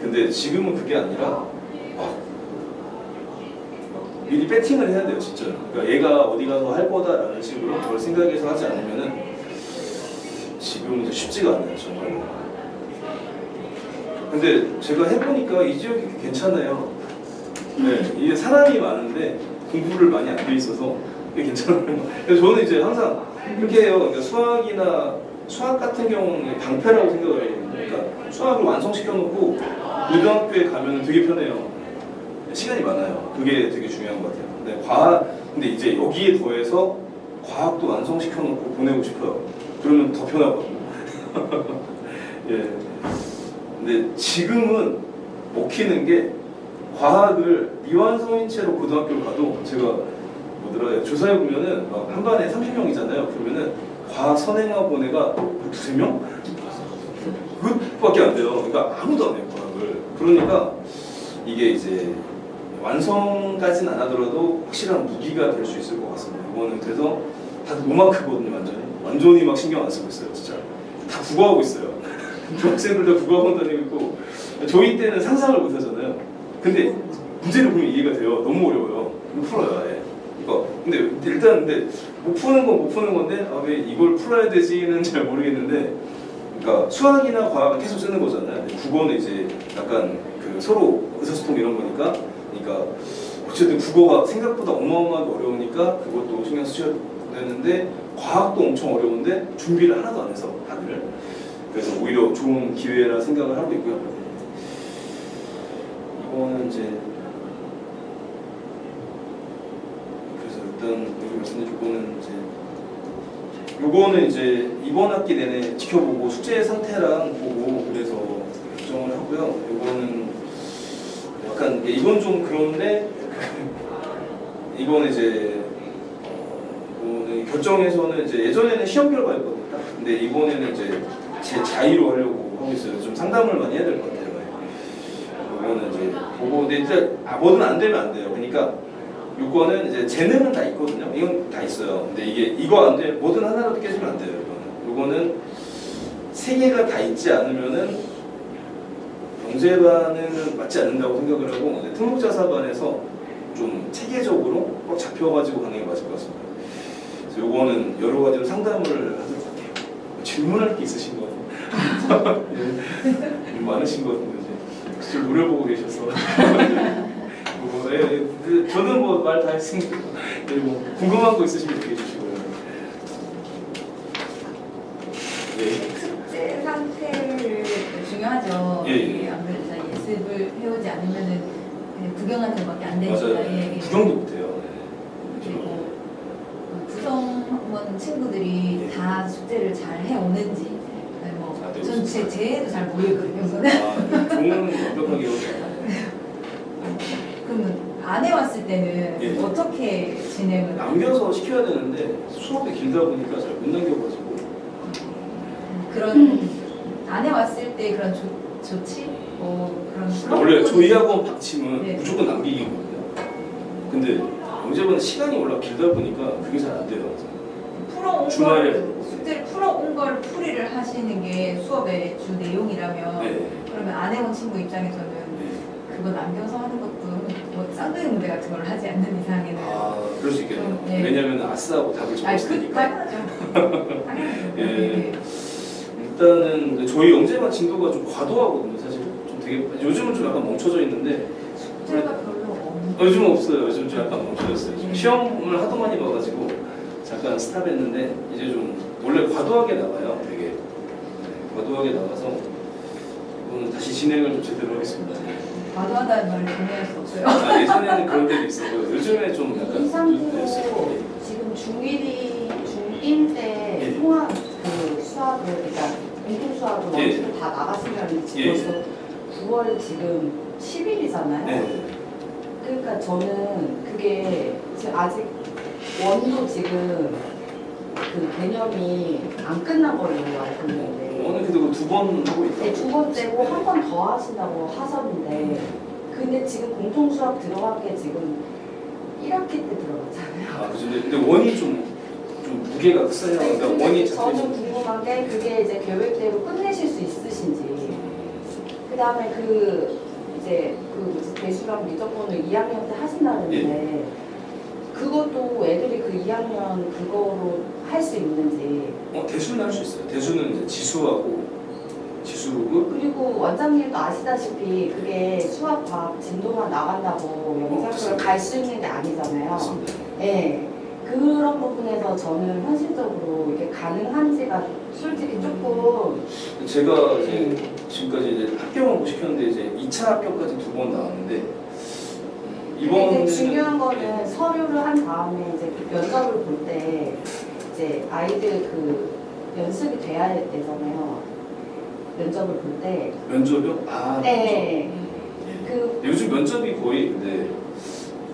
근데 지금은 그게 아니라 막 미리 배팅을 해야 돼요, 진짜. 그러니까 얘가 어디 가서 할 거다라는 식으로 그걸 생각해서 하지 않으면은 지금은 이제 쉽지가 않아요, 정말. 근데 제가 해보니까 이 지역이 괜찮아요. 네, 이게 사람이 많은데 공부를 많이 안 돼 있어서 꽤 괜찮아요. 그래서 저는 이제 항상 그렇게 해요. 그러니까 수학 같은 경우는 방패라고 생각을 해요. 그러니까 수학을 완성시켜놓고 고등학교에 가면 되게 편해요. 시간이 많아요. 그게 되게 중요한 것 같아요. 근데 이제 여기에 더해서 과학도 완성시켜놓고 보내고 싶어요. 그러면 더 편하거든요. 예. 근데 지금은 먹히는 게 과학을 미완성인 채로 고등학교를 가도 제가 조사해 보면은 막 한 반에 30명이잖아요. 그러면은 과학 선행학원 애가 2~3명? 그것밖에 안 돼요. 그러니까 아무도 안 해요, 과학을. 그러니까 이게 이제 완성까지는 안 하더라도 확실한 무기가 될 수 있을 것 같습니다. 이거는 그래서 다들 노마크거든요, 완전히 막 신경 안 쓰고 있어요, 진짜. 다 국어하고 있어요. 중학생들 다 국어학원 다니고 있고 저희 때는 상상을 못 하잖아요. 근데 문제를 보면 이해가 돼요. 너무 어려워요. 이거 풀어요, 아예. 근데 일단 못 푸는 건 못 푸는 건데 왜 이걸 풀어야 되지는 잘 모르겠는데 그러니까 수학이나 과학은 계속 쓰는 거잖아요. 국어는 이제 약간 그 서로 의사소통 이런 거니까 그러니까 어쨌든 국어가 생각보다 어마어마하게 어려우니까 그것도 신경 쓰셔야 되는데 과학도 엄청 어려운데 준비를 하나도 안 해서 다들 그래서 오히려 좋은 기회라 생각을 하고 있고요. 이거는 이제 일단 여기 말씀드린 요거는 이제 이번 학기 내내 지켜보고 숙제 상태랑 보고 그래서 결정을 하고요. 요거는 약간 이건 좀 그런데 이거는 이제 이거는 결정에서는 이제 예전에는 시험 결과였거든요. 근데 이번에는 이제 제 자의로 하려고 하고 있어요. 좀 상담을 많이 해야 될 것 같아요. 요거는 이제 보고 근데 일단 뭐든 안 되면 안 돼요. 그러니까 요거는 이제 재능은 다 있거든요. 이건 다 있어요. 근데 이거 안 돼. 뭐든 하나라도 깨지면 안 돼요. 요거는 3개가 다 있지 않으면은 경제반은 맞지 않는다고 생각을 하고 특목자사반에서 좀 체계적으로 꼭 잡혀가지고 가는 게 맞을 것 같습니다. 그래서 요거는 여러 가지로 상담을 하도록 할게요. 질문할 게 있으신 거 같아요. 예, 많으신 것 같은데 이제 노려보고 계셔서. 저는 뭐 말 다 했으니까 뭐 궁금한 거 있으시면 얘기해 주시고요. 숙제 상태를 중요하죠. 예. 아무래도 예습을 해오지 않으면은 그냥 구경하는 것밖에 안 되니까. 맞아요. 예. 구경도 못해요. 그리고 구성원 친구들이 다 숙제를 잘 해오는지 전 제 애도 잘 모르거든요. 좋은 완벽하게 그러면 안 해왔을 때는 어떻게 진행을? 남겨서 시켜야 되는데 수업이 길다 보니까 잘 못 남겨가지고 그런 안 해왔을 때 그런 조치? 그런 원래 저희 학원 방침은 무조건 남기기거든요. 근데 영재반은 시간이 워낙 길다 보니까 그게 잘 안 돼요. 풀어온 주말에 걸 숙제를 풀어온 걸 풀이를 하시는 게 수업의 주 내용이라면 네. 그러면 안 해온 친구 입장에서는 그거 남겨서 하는 것도 뭐 쌍둥이 문제 같은 걸 하지 않는 이상에는 그럴 수 있겠네요. 네. 왜냐면 아싸하고 답을 적었을 테니까. 당연하죠. 당연하죠. 예. 네. 일단은 저희 영재만 진도가 좀 과도하거든요. 사실 좀 되게 요즘은 좀 약간 멈춰져 있는데 숙제가 별로 없는. 요즘은 없어요. 요즘 좀 약간 멈춰졌어요. 지금 시험을 하도 많이 봐가지고 잠깐 스탑했는데 이제 좀 원래 과도하게 나가요. 되게 과도하게 나가서 이거는 다시 진행을 좀 제대로 하겠습니다. 과도하다는 말을 정리할 수 없어요. 예전에는 그런 때도 있었고요. 요즘에 좀 약간 이 상태로 지금 중1 때 예. 통합 그 수학을 그러니까 공통 수학을 예. 원칙을 다 나갔으면 예. 지금 벌써 9월 지금 10일이잖아요. 네. 그러니까 저는 그게 지금 아직 원도 지금 그 개념이 안 끝난 걸로 알고 있는데 오늘 그래도 2번 하고 있다. 네, 두 번째고 한 번 더 하신다고 하셨는데 근데 지금 공통 수학 들어간 게 지금 1학기 때 들어갔잖아요. 그죠. 근데 원이 좀 무게가 크어요. 그러니까 근데 원이 저는 궁금한 게 그게 이제 계획대로 끝내실 수 있으신지. 그 다음에 이제 대수랑 미적분을 2학년 때 하신다는데 그것도 애들이 그 2학년 그거로 할 수 있는지. 대수는 할 수 있어요. 대수는 이제 지수하고 지수고 그리고 원장님도 아시다시피 그게 수학 과학 진도만 나간다고 영상을 맞습니다. 갈 수 있는 게 아니잖아요. 맞습니다. 네. 그런 부분에서 저는 현실적으로 이게 가능한지가 솔직히 조금 제가 이제 지금까지 이제 합격만 못 시켰는데 이제 2차 합격까지 2번 나왔는데 근데 이번에는 이제 중요한 거는 서류를 한 다음에 이제 면접을 볼 때 이제 아이들 그 연습이 돼야 되잖아요. 면접을 볼 때. 면접이요? 네. 면접. 그, 요즘 면접이 거의 근데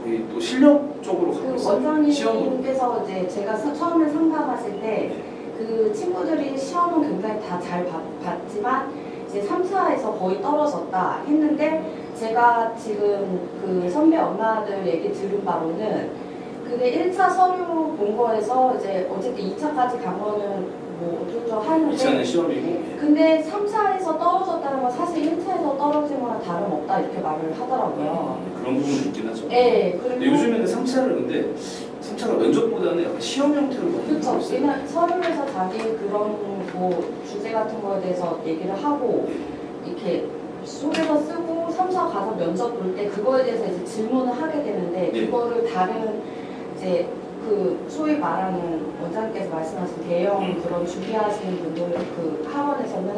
거의 또 실력적으로 가고 그 있어요. 시험으로. 원장님께서 이제 제가 처음에 상담하실 때 그 친구들이 시험은 굉장히 다 잘 봤지만 이제 3차에서 거의 떨어졌다 했는데 제가 지금 그 선배 엄마들 얘기 들은 바로는 그게 1차 서류 본 거에서 이제 어쨌든 2차까지 간 거는 뭐 어쩌고 2차는 하는데 시험이고 근데 3차에서 떨어졌다는 건 사실 1차에서 떨어진 거랑 다름없다 이렇게 말을 하더라고요. 그런 부분이 있긴 하죠. 네, 근데 그리고 요즘에는 3차를 근데 3차가 면접보다는 약간 시험 형태로 많이 그렇죠. 하고 있어요. 왜냐면 서류에서 자기 그런 뭐 주제 같은 거에 대해서 얘기를 하고 이렇게 속에서 쓰고 3차 가서 면접 볼 때 그거에 대해서 이제 질문을 하게 되는데 네. 그거를 다른 이제 그 소위 말하는 원장님께서 말씀하신 대형 그런 준비하시는 분들 그 학원에서는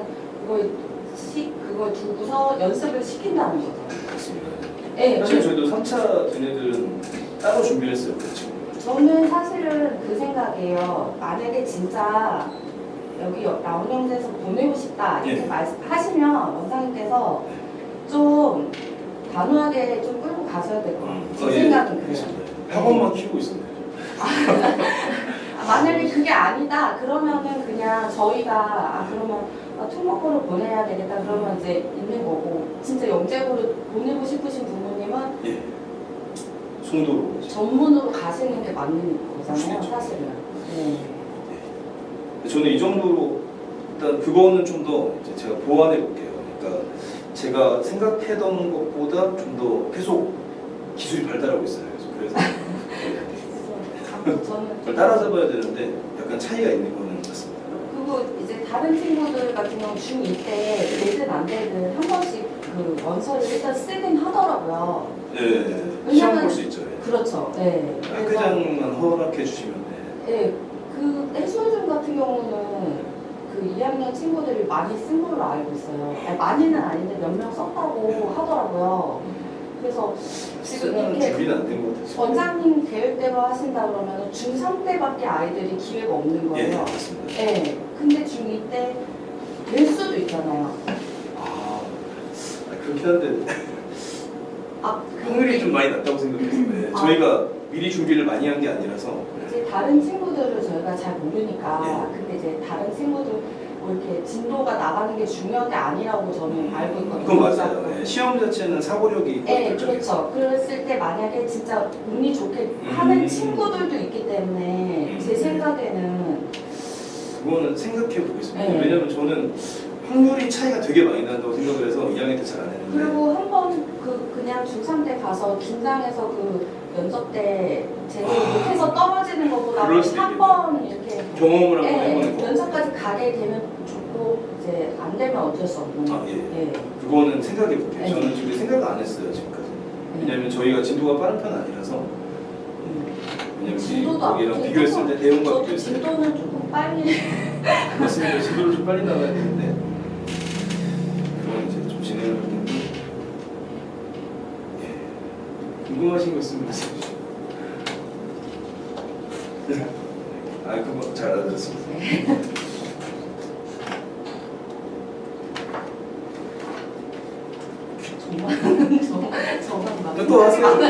그걸 두고서 연습을 시킨다는 거죠. 맞습니다. 네, 사실 저희도 3차 된 애들은 따로 준비를 했어요. 그 친구들. 저는 사실은 그 생각이에요. 만약에 진짜 여기 라운형제에서 보내고 싶다 이렇게 예. 말씀하시면 원장님께서 좀 단호하게 좀 끌고 가셔야 될 것 같아요. 제 생각은 그래요. 학원만 키우고 있었네요. 만약에 그게 아니다 그러면은 그냥 저희가 그러면 특목고를 보내야 되겠다 그러면 이제 있는 거고 진짜 영재고를 보내고 싶으신 부모님은 예. 송도로. 전문으로 가시는 게 맞는 거잖아요 그렇죠. 사실은. 네. 저는 이 정도로 일단 그거는 좀 더 제가 보완해 볼게요. 그러니까 제가 생각했던 것보다 좀 더 계속 기술이 발달하고 있어요. 그래서 저는 그걸 따라잡아야 되는데 약간 차이가 있는 거는 맞습니다. 그리고 이제 다른 친구들 같은 경우 중2 때 되든 안 되든 한 번씩 그 원서를 일단 쓰긴 하더라고요. 네, 시험 볼 수 있죠. 예. 그렇죠. 네. 학교장만 허락해 주시면 네. 그 해수중 같은 경우는 그 2학년 친구들이 많이 쓴 걸로 알고 있어요. 아니, 많이는 아닌데 몇 명 썼다고 하더라고요. 그래서 지금 이렇게 준비는 안 된 것 같아요. 원장님 계획대로 하신다 그러면 중3 때밖에 아이들이 기회가 없는 예, 거예요. 맞습니다. 네. 근데 중2 때 될 수도 있잖아요. 그렇긴 한데 확률이 좀 많이 낮다고 생각했어요. 네, 저희가 미리 준비를 많이 한 게 아니라서 이제 다른 친구들을 저희가 잘 모르니까 예. 근데 이제 다른 친구들 뭐 이렇게 진도가 나가는 게 중요한 게 아니라고 저는 알고 있거든요. 그건 맞아요. 네, 시험 자체는 사고력이 네, 결정이죠. 그렇죠. 그랬을 때 만약에 진짜 운이 좋게 하는 친구들도 있기 때문에 제 생각에는 그거는 생각해 보겠습니다. 네. 왜냐면 저는 확률이 차이가 되게 많이 난다고 생각을 해서 2학년 때 잘 안 했는데. 그리고 한 번 그냥 중3 때 가서 긴장해서 그 면접 때 제대로 못해서 떨어지는 것보다 그럴 수도 한 번 이렇게 경험을 한번 예, 해보는 거. 면접까지 가게 되면 좋고 이제 안 되면 어쩔 수 없는 아, 예. 예. 그거는 생각해 볼게요. 네. 저는 지금 생각 안 했어요 지금까지. 왜냐면 저희가 진도가 빠른 편 아니라서. 왜냐면 진도도 거기랑 앞에 비교했을 때 대형과 저도 비교했을 때. 진도는 조금 빨리 맞습니다. 진도를 좀 빨리 나가야 되는데 그건 이제 좀 진행을 할 텐데. 예. 궁금하신 거 있으면 말씀해 주시죠. 아, 그거 잘 알아들었습니다. 저만 막 또 하세요. 있으면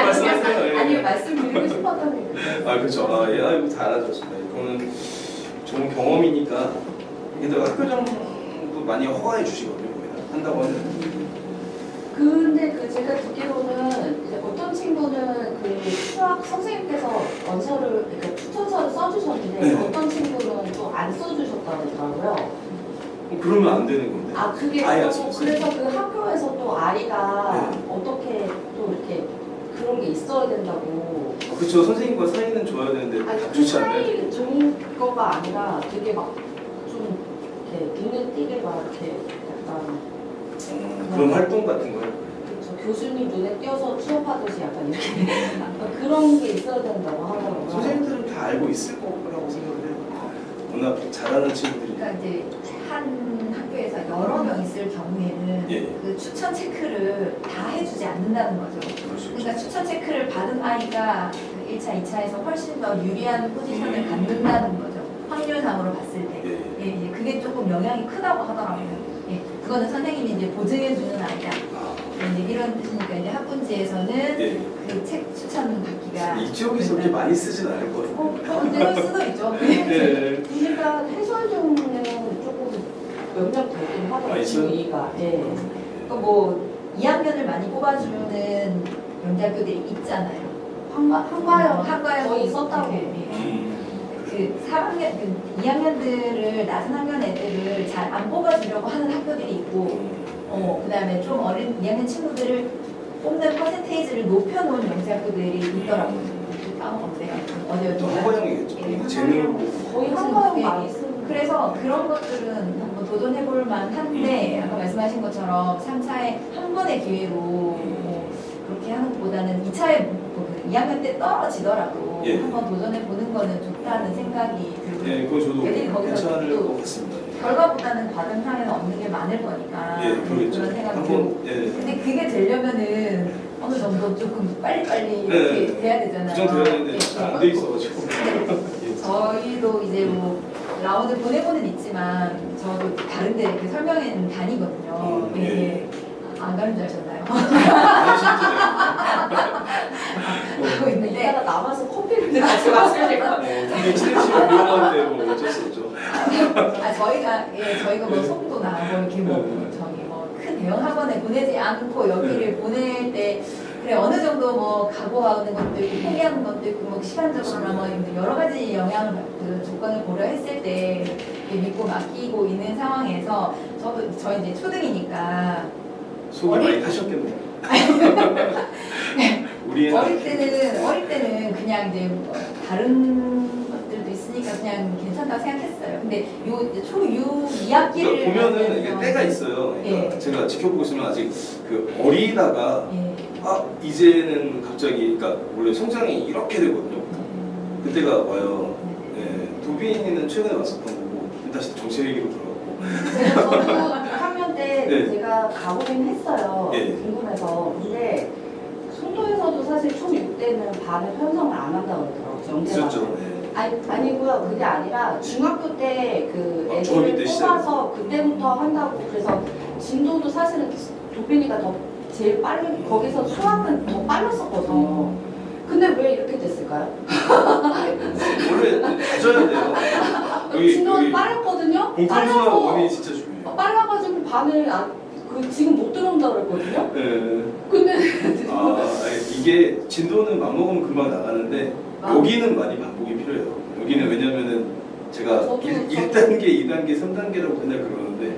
말씀하세요. 예. 아니요 말씀드리고 싶었던 게 아, 그렇죠. 아, 예, 아, 이거 다 알아들었습니다. 이거는 좋은 경험이니까. 근데 학교장도 많이 허가해 주시거든요. 거기다 한다고 하면. 근데 그 제가 듣기로는 이제 어떤 친구는 그 수학 선생님께서 원서를 그러니까 추천서를 써주셨는데 네. 어떤 친구는 또 안 써주셨다고 하더라고요. 그러면 안 되는 건데. 아 그게 아예 안 또 써주세요. 그래서 그 학교에서 또 아이가 네. 어떻게 또 이렇게 그런 게 있어야 된다고. 그렇죠. 선생님과 사이는 좋아야 되는데 아니 다 그 좋지 않나요? 사이 좋은 거가 아니라 되게 막 좀 이렇게 눈에 띄게 막 이렇게 약간 그런 활동 같은 거요? 그렇죠. 교수님 눈에 띄어서 취업하듯이 약간 이렇게 그런 게 있어야 된다고 하더라고요. 선생님들은 다 알고 있을 거라고 생각을 해요. 워낙 잘하는 친구들이. 그러니까 이제 한 학교에서 여러 명 있을 경우에는 예. 그 추천 체크를 다 해주지 않는다는 거죠. 그럴 수 있죠. 그러니까 추천 체크를 받은 아이가 그 1차, 2차에서 훨씬 더 유리한 포지션을 갖는다는 거죠. 확률상으로 봤을 때. 예. 예, 예, 그게 조금 영향이 크다고 하더라고요. 예, 그거는 선생님이 이제 보증해주는 아이다. 아, 예, 이제 이런 뜻이니까 이제 학군지에서는 예. 그 책 추천 받기가 이 지역에서 그렇게 많이 쓰진 않을 거예요. 언제일 수도 있죠. 네. 그러니까 해설중에는 조금 몇 명 되긴 하더라고요. 아, 있어요? 주의가. 예. 뭐 2학년을 많이 뽑아주는 연대학교들이 있잖아요. 한과형 거의 있었다고. 그 3학년, 그 2학년들을 낮은 학년 애들을 잘 안 뽑아주려고 하는 학교들이 있고, 그다음에 좀 어린 2학년 친구들을 뽑는 퍼센테이지를 높여놓은 영재학교들이 있더라고요. 까먹었는데 또 어디였죠? 한과형이겠죠. 예, 재능을 보고. 거의 한과형 많이 쓰는. 그래서 그런 것들은 한번 도전해볼 만한데 아까 말씀하신 것처럼 3차에 한 번의 기회로 뭐 그렇게 하는 것보다는 2차에 뭐 2학년 때 떨어지더라도 예. 한번 도전해보는 거는 좋다는 생각이 들고 네, 그건 저도 애들이 거기서 괜찮을 또 것 같습니다. 결과보다는 과정상에는 얻는 게 많을 거니까 예, 그러겠죠. 그런 생각이 들고 한번, 예. 근데 그게 되려면은 어느 정도 조금 빨리빨리 네, 이렇게 네. 돼야 되잖아요. 구정돼야 되는데 예, 안 돼 있어가지고. 저희도 이제 뭐 라운드 보내고는 있지만 저도 다른 데 이렇게 설명회는 다니거든요. 예. 예. 안 가는 줄 아셨나요? 어, 하고 있는데 이따가 남아서 커피를 같이 마셔야 될 것 같아요. 이게 친해지면 위험한데 뭐 어쩔 수 없죠. 저희가 뭐 송도나 뭐 이렇게 뭐 저기 뭐 큰 대형 학원에 보내지 않고 여기를 보낼 때 그래 어느 정도 뭐 각오하는 것도 있고 포기하는 것도 있고 뭐 시간적으로나 뭐 여러 가지 영향을 그 조건을 고려했을 때 이렇게 믿고 맡기고 있는 상황에서 저희 이제 초등이니까 속이 많이 타셨겠네요. 우리 어릴 때는 그냥 이제 뭐 다른 것들도 있으니까 그냥 괜찮다고 생각했어요. 근데 요 초6 2학기를 그러니까 보면은 이게 때가 있어요. 그러니까 예. 제가 지켜보고 있으면 아직 그 어리다가 예. 이제는 갑자기 그러니까 원래 성장이 이렇게 되거든요. 그때가 와요. 네, 도빈이는 최근에 왔었던 거고 다시 정치 얘기로 돌아가고. 저도 1학년 때 네. 제가 가보긴 했어요. 예. 궁금해서. 근데 송도에서도 사실 초6 때는 반을 편성을 안 한다고 그러더라고요. 영재반을. 있었죠. 네. 아니고요. 그게 아니라 중학교 때 그 중학교 때 애들을 뽑아서 그때부터 한다고. 그래서 진도도 사실은 도빈이가 더 제일 빠른 거기서 수학은 더 빨랐었거든요. 근데 왜 이렇게 됐을까요? 원래 가져야 돼요. 진도는 빨랐거든요. 공통수학 원인이 진짜 중요해요. 빨라가지고 반을 지금 못 들어온다 그랬거든요. 네. 근데 아니, 이게 진도는 맘먹으면 금방 나가는데 여기는 많이 반복이 필요해요. 여기는 왜냐면은 제가 저도 1단계, 2단계, 3단계라고 맨날 그러는데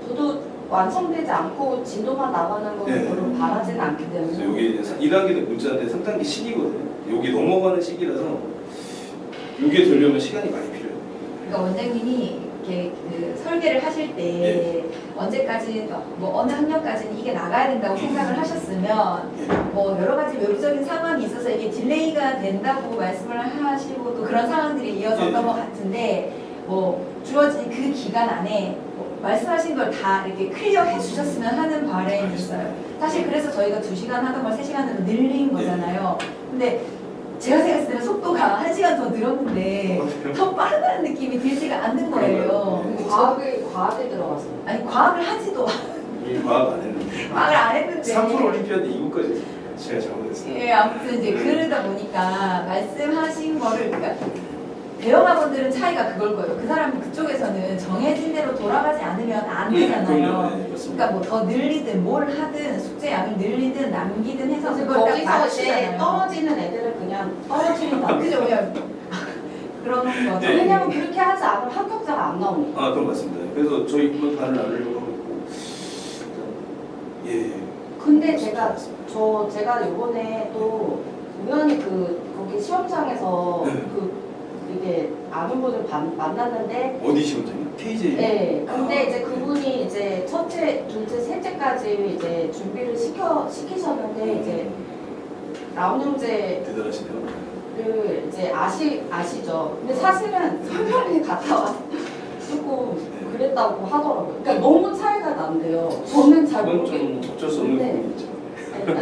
저도 완성되지 않고 진도만 나가는 거는 네. 별로 바라지는 않기 그래서 때문에. 여기 2단계는 문자인데 3단계 시기거든요. 여기 넘어가는 시기라서 여기에 되려면 시간이 많이 필요해요. 그러니까 원장님이 이렇게 그 설계를 하실 때 예. 언제까지 뭐 어느 학년까지는 이게 나가야 된다고 생각을 하셨으면 예. 뭐 여러 가지 외부적인 상황이 있어서 이게 딜레이가 된다고 말씀을 하시고 또 그런 상황들이 이어졌던 예. 것 같은데 뭐 주어진 그 기간 안에 뭐 말씀하신 걸 다 이렇게 클리어해 주셨으면 하는 바람이 있어요. 사실 그래서 저희가 2시간 하던 걸 3시간으로 늘린 거잖아요. 근데 제가 생각했을 때는 속도가 1시간 더 늘었는데 더 빠르다는 느낌이 들지가 않는 거예요. 근데 과학에 들어갔어요. 아니 과학을 하지도 이 과학 안 했는데 과학을 안 했는데 3% 올림피아드 이거까지 제가 잘못했어요. 예, 아무튼 이제 그러다 보니까 말씀하신 거를 그러니까 대형학원들은 차이가 그걸 거예요. 그 사람 그쪽에서는 정해진 대로 돌아가지 않으면 안 되잖아요. 그럼요. 네, 맞습니다. 그러니까 뭐 더 늘리든 뭘 하든 숙제 양을 늘리든 남기든 해서 그래서 그걸 딱 거기서 이제 맞추잖아요. 떨어지는 애들은 그냥 떨어지는 그죠, 그냥 그런 거죠. 네. 왜냐면 그렇게 하지 않으면 합격자가 안 나오니까. 아, 그럼 맞습니다. 그래서 저희 그건 반을 나누려고 하고 있고 예. 근데 제가 요번에 또 우연히 거기 시험장에서 네. 이게 아는 분을 만났는데 어디 시험장이요? KJ? 네. 근데 이제 그분이 이제 첫째, 둘째, 셋째까지 이제 준비를 시키셨는데 이제 라운형제를 대단하시네요. 이제 아시죠? 근데 사실은 설명이 갔다 와서 조금 그랬다고 하더라고요. 그러니까 너무 차이가 난대요. 저는 잘 그건 모르겠는데. 좀 어쩔 수 없는 네. 부분이 있죠.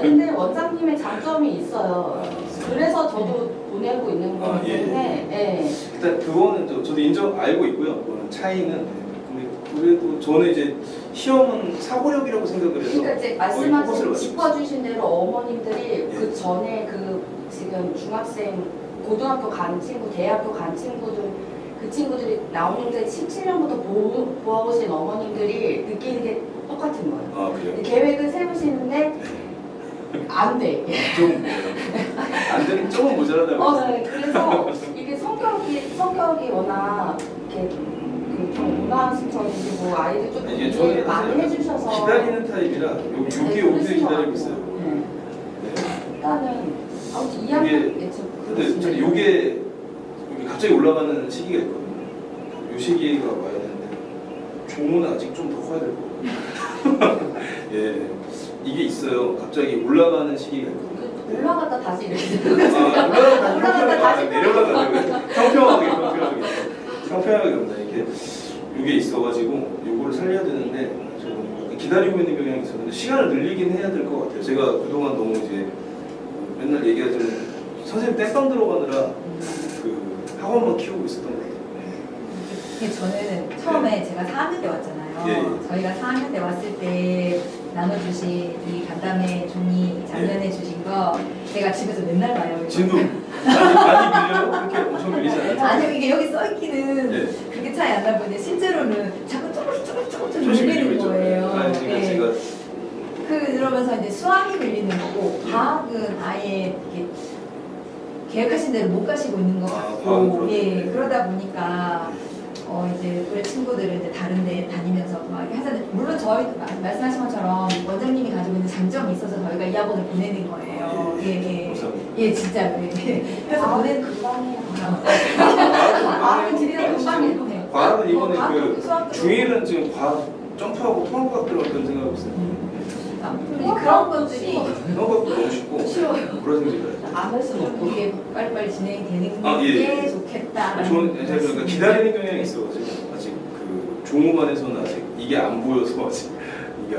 근데 원장님의 장점이 있어요. 그래서 저도 보내고 있는 아, 거기 예. 때문에. 예. 일단 그거는 저도 알고 있고요. 그거는 차이는 근데 그래도 저는 이제 시험은 사고력이라고 생각을 해서 그러니까 이제 포커스를 말씀하신 맞추고 짚어주신 대로 어머님들이 예. 그 전에 지금 중학생, 고등학교 간 친구, 대학교 간 친구들 그 친구들이 라운형제 17년부터 보아오신 어머님들이 느끼는 게 똑같은 거예요. 아, 그래요? 계획을 세우시는데 안 돼. 좀 안 되는 조금 모자라다고 네. 그래서 이게 성격이 워낙 이렇게 좀 문화신청이시고 아이들 좀 이게 이해를 저는 많이 해주셔서 기다리는 타입이라 여기 잘 6개월 그러신 것 기다리고 같고. 있어요. 네. 네. 일단은 아무튼 2학년 근데 저는 요게 갑자기 올라가는 시기가 있거든요. 요 시기가 와야 되는데 종은 아직 좀 더 커야 될 거고. 예, 이게 있어요. 갑자기 올라가는 시기가 있거든요. 올라갔다 다시 이렇게 올라갔다 다시 내려가다 평평하게 평평하게 갑니다. 이렇게 이게 있어가지고 요거를 살려야 되는데 좀 기다리고 있는 경향이 있었는데 시간을 늘리긴 해야 될 것 같아요. 제가 그동안 너무 이제 맨날 얘기하자면 선생님 땜빵 들어가느라 그 학원만 키우고 있었던 것 같아요. 근데 저는 처음에 제가 4학년 때 왔잖아요. 예. 저희가 4학년 때 왔을 때 나눠주신 이 간담회 종이 작년에 주신 거 제가 집에서 맨날 봐요. 이거. 진도 많이 밀려요? 그렇게 엄청 밀리지 않아요? 아니요, 이게 여기 써있기는 네. 그렇게 차이 안 나는데 실제로는 자꾸 조금씩 조금씩 밀리는 밀리고 거예요. 있죠. 아니, 네. 제가 그러면서 이제 수학이 밀리는 거고 과학은 아예 이렇게 계획하신 대로 못 가시고 있는 것 같고 과학은 예 그렇죠. 그러다 보니까 이제 우리 친구들은 이제 다른데 다니면서 막 이렇게 하잖아요. 물론 저희 말씀하신 것처럼 원장님이 가지고 있는 장점이 있어서 저희가 이 학원을 보내는 거예요. 예. 감사합니다. 예, 진짜로. 예. 그래서 보내는 금방이에요. 과학은 드리는 금방이에요. 네. 과학은 이번에 과학도 그 수학도 중1은 지금 과학 점프하고 통합과학 들어갔다는 생각하고 있어요. 아무튼 그런 것들이 통합과학도 너무 쉽고 쉬워요. 보라색이라 안 할 수는 없고. 이게 빨리빨리 진행이 되는 아, 예, 게 예. 좋겠다. 저는 그러니까 기다리는 경향이 있어가지고 아직 그 종업안에서는 아직 이게 안 보여서 아직 이게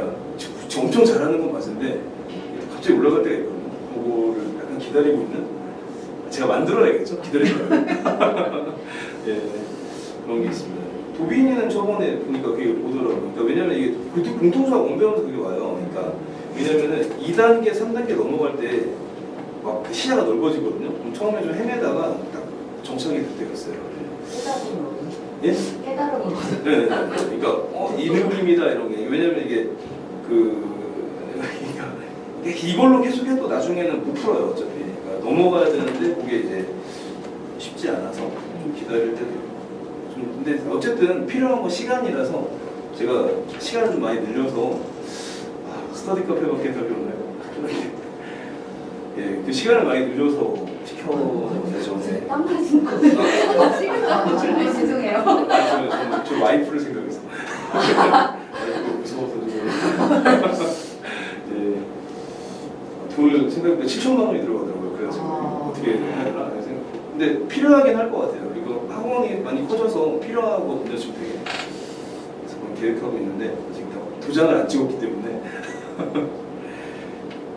엄청 잘하는 건 맞는데 갑자기 올라갈 때가 있거든요. 그거를 약간 기다리고 있는 제가 만들어내겠죠. 기다리더라고요. 예, 그런 게 있습니다. 도빈이는 저번에 보니까 그게 오더라고요. 그러니까 왜냐면 이게 공통수학 원배우면서 그게 와요. 그러니까 왜냐면은 2단계, 3단계 넘어갈 때 막 시야가 넓어지거든요. 그럼 처음에 좀 헤매다가 딱 정착이 될 때가 있어요. 쓰다 보면 예? 깨달음을 얻어. 네, 그러니까 이 느낌이다 이런 게 왜냐면 이게 그러니까 이걸로 계속해도 나중에는 못 풀어요 어차피. 그러니까 넘어가야 되는데 그게 이제 쉽지 않아서 좀 기다릴 때도 있고. 좀 근데 어쨌든 필요한 건 시간이라서 제가 시간을 좀 많이 늘려서 스터디 카페밖에 답이 없나요? 예, 그 시간을 많이 늘려서 시켜내죠. 네. 땀 맞은 거. 지금 죄송해요. 저 와이프를 생각해서 와이프가 무서워서 예, 돈을 생각보다 7천만 원이 들어가더라고요. 그래서 어떻게 해야 되나 생각. 근데 필요하긴 할 것 같아요. 이거 학원이 많이 커져서 필요하거든요 지금 되게. 그래서 그건 계획하고 있는데 아직 도장을 안 찍었기 때문에.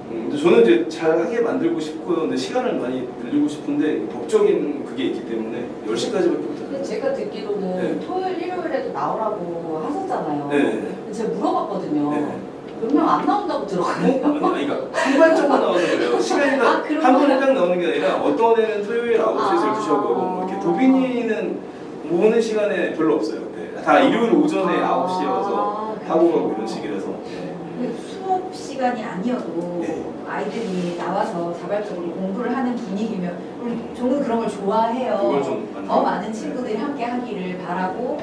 근데 저는 이제 잘하게 만들고 싶고요. 근데 시간을 많이 늘리고 싶은데 법적인 그게 있기 때문에 10시까지밖에 못해요. 근데 제가 듣기로는 네. 토요일, 일요일에도 나오라고 하셨잖아요. 네. 근데 제가 물어봤거든요. 네. 몇 명 안 나온다고 들었거든요. 그러니까 순간적으로 나오는 거예요. 시간이 아, 그런 한 번에 거예요? 딱 나오는 게 아니라 어떤 애는 토요일 9시에서 12시하고 뭐 이렇게 도빈이는 오는 시간에 별로 없어요. 네. 다 일요일 오전에 9시여서 하고 가고 이런 식이라서. 네. 수업 시간이 아니어도 네. 아이들이 나와서 자발적으로 공부를 하는 분위기면 저는 그런 걸 좋아해요. 그걸 좀 더 많은 친구들이 함께 하기를 바라고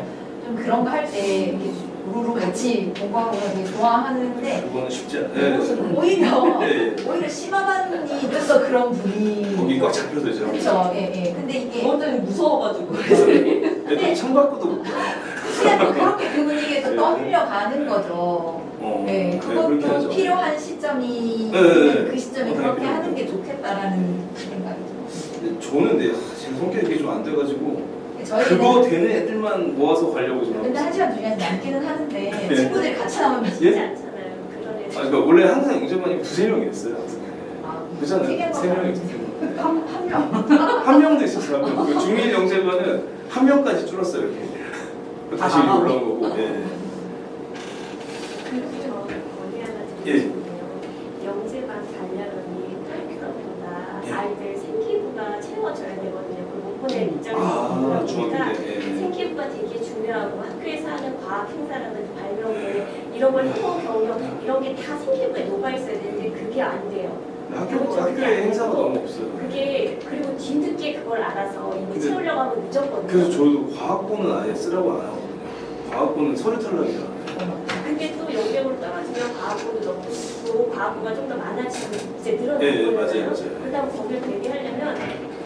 좀 그런 거 할 때 이렇게 우르르 같이 공부하고 되게 좋아하는데 그거는 쉽지 않아요. 네. 오히려 네. 오히려 심화반이 돼서 그런 분위기. 거기 꽉 잡혀서 이제. 그렇죠. 예, 예. 근데 이게 완전히 무서워가지고. 애들 창밖도 못 봐요. 그냥 그렇게 그 분위기에서 네. 떠밀려 가는 거죠. 네, 그렇게 그것도 하죠. 필요한 시점이 네, 네, 네. 그 시점에 그렇게 하는 게 좋겠다라는 생각이죠. 근데 저는 근데 지금 성격이 좀 안 돼가지고 저희는 그거 되는 애들만 모아서 가려고 좀 하고 근데 있어요. 1시간, 2시간 남기는 하는데 네. 친구들이 같이 나오면 예? 쉽지 않잖아요. 그런 애들. 그러니까 원래 항상 영재반이 2~3명이 있어요. 항상. 그잖아요. 튀긴 거 3명이 같아요. 있어요. 한 명. 한 명도 있었어요. 한 명. 그 중1 영재반은 한 명까지 줄었어요. 이렇게. 다시 올라온 거고. 예. 그리고 저 건의 하나 예. 드리고 싶은데요. 영재반 반려견이 컬큐럼보다 예. 아이들 생기부가 채워져야 되거든요. 그걸 못 보낼 입장에서 중학교 보니까 때. 예. 생기부가 되게 중요하고 학교에서 하는 과학 행사라든지 발명회 이런 걸 행동 경력 이런 게 다 생기부에 녹아 있어야 되는데 그게 안 돼요. 학교에 행사가 너무 없어요. 그게 그리고 뒤늦게 그걸 알아서 이거 근데 채우려고 하면 늦었거든요. 그래서 저도 과학고는 아예 쓰라고 안 하거든요. 과학고는 서류 탈락이야. 근데 또 연계으로 떨어지면 과학고도 넣고 싶고 과학고가 좀 더 많아지면 이제 예, 늘어나는 예, 거잖아요. 맞아요, 맞아요. 그다음 거기를 대비하려면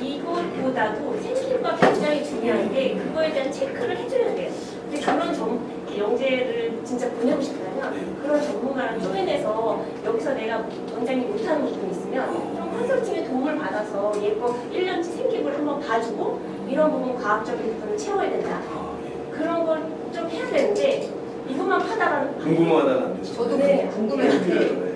이것보다도 생기부가 굉장히 중요한데 그거에 대한 체크를 해줘야 돼요. 근데 그런 영재를 진짜 보내고 싶다면 네. 그런 전문가를 쪼개내서 여기서 내가 원장님 못하는 부분이 있으면 좀 컨설팅에 도움을 받아서 예거 1년치 생기부를 한번 봐주고 이런 부분 과학적인 부분을 채워야 된다. 아, 예. 그런 걸 좀 해야 되는데 이것만 파다가는 궁금하다는 안 되죠. 저도 네. 궁금했는데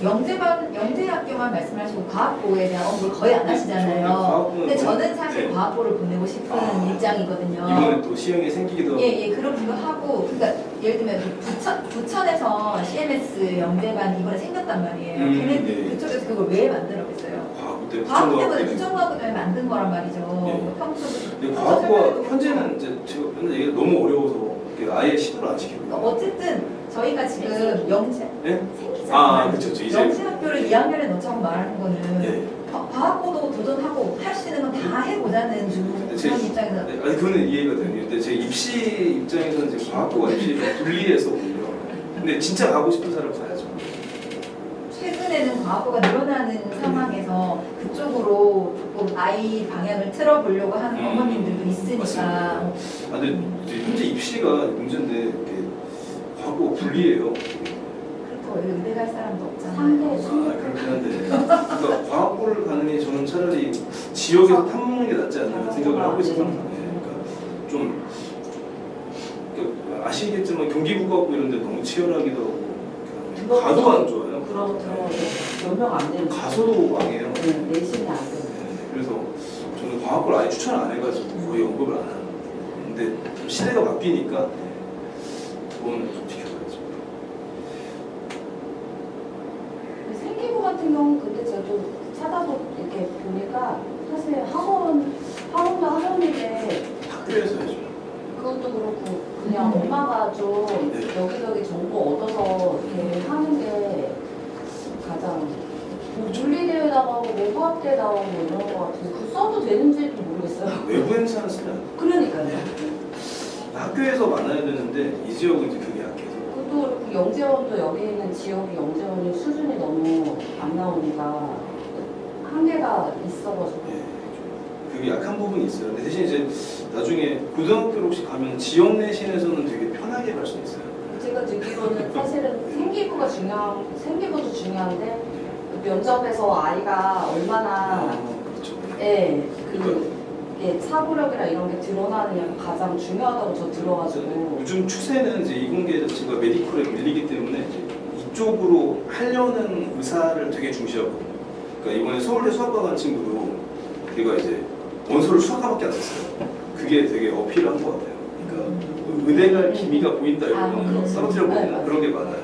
영재학교만 말씀하시고 과학고에 대한 언급을 거의 안 하시잖아요. 과학고는 근데 저는 사실 네. 과학고를 보내고 싶은 입장이거든요. 이번에 또 시행이 생기기도 하고. 예, 그러기도 하고, 그러니까 예를 들면 부천에서 CMS 영재반 이번에 생겼단 말이에요. 걔는 네. 그쪽에서 그걸 왜 만들었겠어요? 과학고 때 과학고 때문에 부천과학고 부천과학고 때문에 만든 거란 말이죠. 네. 평소 근데 과학고가 현재는 이제 제가 맨날 얘기가 너무 어려워서 이렇게 아예 시도를 안 시키고. 어쨌든 저희가 지금 영재 네? 생기잖아요. 아, 그쵸. 이제. 영재학교를 2학년에 넣자고 말하는 거는 네. 과학고도 도전하고 할 수 있는 건 다 해보자는 그런 제- 입장에서 네, 아니 그거는 이해가 돼요. 근데 제 입시 입장에서는 이제 과학고가 입시를 분리해서 오히려. 근데 진짜 가고 싶은 사람 가야죠. 최근에는 과학고가 늘어나는 상황에서 그쪽으로 조금 아이 방향을 틀어보려고 하는 어머님들도 있으니까 아, 근데 이제 현재 입시가 문제인데 이렇게 과학고가 분리해요. 그렇다고 의대 갈 사람도 없잖아요. 상대 그렇긴 한데. 그러니까 과학고를 가는 게 저는 차라리 지역에서 탐먹는 게 낫지 않나 생각을 하고 있어서 항상. 그러니까 좀 그러니까 아시겠지만 경기국가고 이런 데 너무 치열하기도 하고 가도 안 좋아요. 그럼 몇명 안 되는 가서도 망해요. 내신이 안 되는. 네, 그래서 저는 과학고를 아예 추천 안 해가지고 거의 언급을 안 하는 것 같아요. 근데 좀 시대가 바뀌니까 그거는 좀 지켜봐야죠. 생기부 같은 경우는 근데 저도 찾아서 이렇게 보니까 사실 학원도 학원인데 학교에서 해줘요. 그것도 저도 그렇고 그냥 엄마가 좀 네. 여기저기 정보 얻어서 이렇게 하는 게 가장 뭐 물리대회 나가고 뭐 화학대회 나가고 뭐 이런 거 같은데 그 써도 되는지도 모르겠어요. 외부 행사는 쓰면 안 돼요. 그러니까요. 학교에서 많아야 되는데 이 지역은 이제 그게 약해서. 그것도 그렇고 영재원도 여기 있는 지역이 영재원이 수준이 너무 안 나오니까 한계가 있어가지고. 예, 좀 그게 약한 부분이 있어요. 근데 대신 이제 나중에 고등학교로 혹시 가면 지역 내신에서는 되게 편하게 갈 수 있어요. 제가 듣기로는 사실은 생기부도 중요한데 면접에서 아이가 얼마나 그렇죠. 예, 그러니까 예, 사고력이나 이런 게 드러나느냐가 가장 중요하다고 저 들어가지고 요즘 추세는 이제 이공계 자체가 메디컬에 밀리기 때문에 이제 이쪽으로 하려는 의사를 되게 중시하거든요. 그러니까 이번에 서울대 수학과 간 친구도 걔가 이제 원서를 수학과밖에 안 썼어요. 그게 되게 어필한 것 같아요. 그러니까 의대가 기미가 보인다 이런 그렇죠. 떨어뜨려 네, 보이는 맞아요. 그런 게 많아요.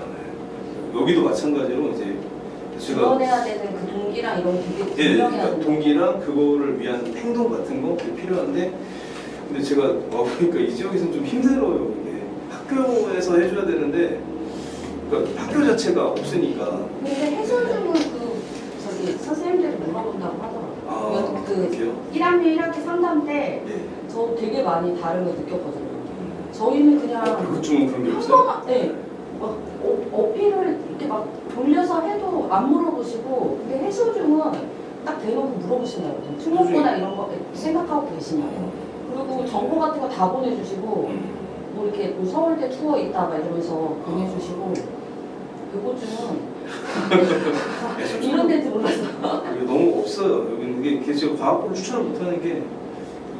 네. 여기도 마찬가지로 이제 제가 지원해야 되는 그 동기랑 이런 게 되게 예, 분명해야 그러니까 되는 동기랑 그거를 위한 행동 같은 거 그게 필요한데 근데 제가 와보니까 이 지역에서는 좀 힘들어요. 이게 학교에서 해줘야 되는데 그러니까 학교 자체가 없으니까 근데 해설중은 그 저기 선생님들이 물어본다고 하더라고요. 그 그렇게요? 1학년 1학기 상담 때 저 예. 되게 많이 다른 거 느꼈거든요. 저희는 그냥 그것 중은 그런 게 한 없어요? 번만, 네. 막 어필을 이렇게 막 돌려서 해도 안 물어보시고, 근데 해수중은 딱 대놓고 물어보시나요? 특목고나 이런 거 생각하고 계시냐고. 그리고 정보 같은 거 다 보내주시고, 뭐 이렇게 뭐 서울대 투어 있다 막 이러면서 보내주시고, 요거쯤은 이런 데인지 몰랐어. 이게 너무 없어요. 여기는 이게 제가 과학부를 추천을 못하는 게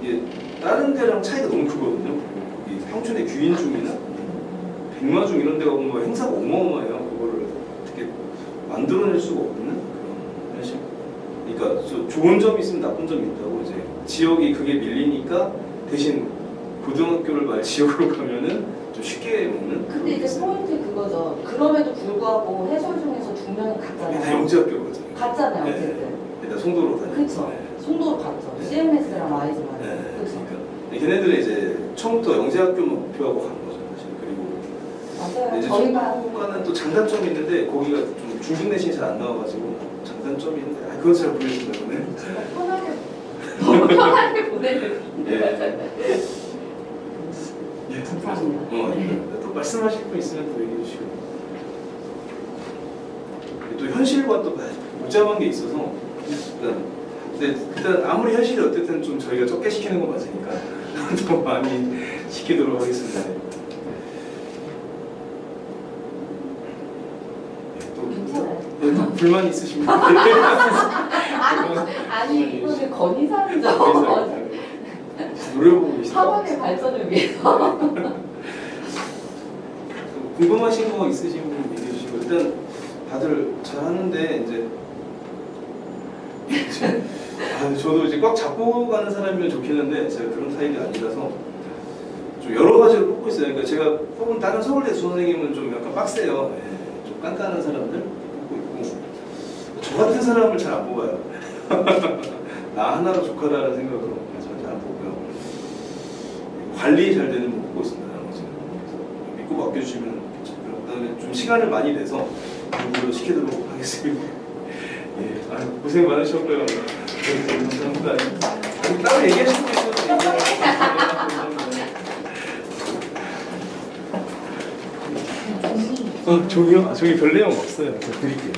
이게 다른 데랑 차이가 너무 크거든요. 이 평촌의 규인중이나 백마중 이런 데 가보면 행사가 어마어마해요. 그거를 어떻게 만들어낼 수가 없는 그런 현실. 그러니까 좋은 점이 있으면 나쁜 점이 있다고 이제 지역이 그게 밀리니까 대신 고등학교를 말 지역으로 가면은 좀 쉽게 먹는. 근데 이제 포인트 그거죠. 그럼에도 불구하고 해설 중에서 두 명은 다 갔잖아요. 영재학교거든요. 갔잖아요, 네. 어쨌든. 일단 송도로 다니고. 그쵸. 송도로 갔죠. 네. CMS랑 Y지만. 네. 그쵸. 그러니까 걔네들은 이제 처음부터 영재학교만 목표하고 간 거죠, 사실. 그리고 맞아요. 이제 저희가 송도가는 또 장단점이 있는데 거기가 좀 중등 내신이 잘 안 나와가지고 장단점이 있는데 그건 잘 모르겠습니다, 오늘. 제가 편하게 너무 편하게 보내는. 예. 예, 감사합니다. 네. 또 말씀하실 거 있으면 또 얘기해 주시고. 또 현실과 또 복잡한 게 있어서 일단 아무리 현실이 어쨌든 좀 저희가 적게 시키는 건 맞으니까 더 많이 시키도록 하겠습니다. 괜찮아요. 또 불만 있으신 분 아니 이거는 건의사항이죠. 노려보고 계시다. 학원의 발전을 위해서. 궁금하신 거 있으신 분 얘기해 주시고 일단 다들 잘하는데 이제 저도 이제 꽉 잡고 가는 사람이면 좋겠는데 제가 그런 타입이 아니라서 좀 여러 가지로 뽑고 있어요. 그러니까 제가 뽑은 다른 서울대 선생님은 좀 약간 빡세요. 예, 좀 깐깐한 사람들 뽑고 있고 저 같은 사람을 잘 안 뽑아요. 나 하나로 족하다는 생각으로 그래서 잘 안 뽑고요. 관리 잘 되는 분 뽑고 있습니다. 나머지는. 그래서 믿고 맡겨주시면 괜찮고요. 그다음에 좀 시간을 많이 내서 공부를 시키도록 하겠습니다. 예, 고생 많으셨고요. 네, 감사합니다. 따로 얘기하시고 있어요. 종이요? 종이 별 내용 없어요. 제가 드릴게요.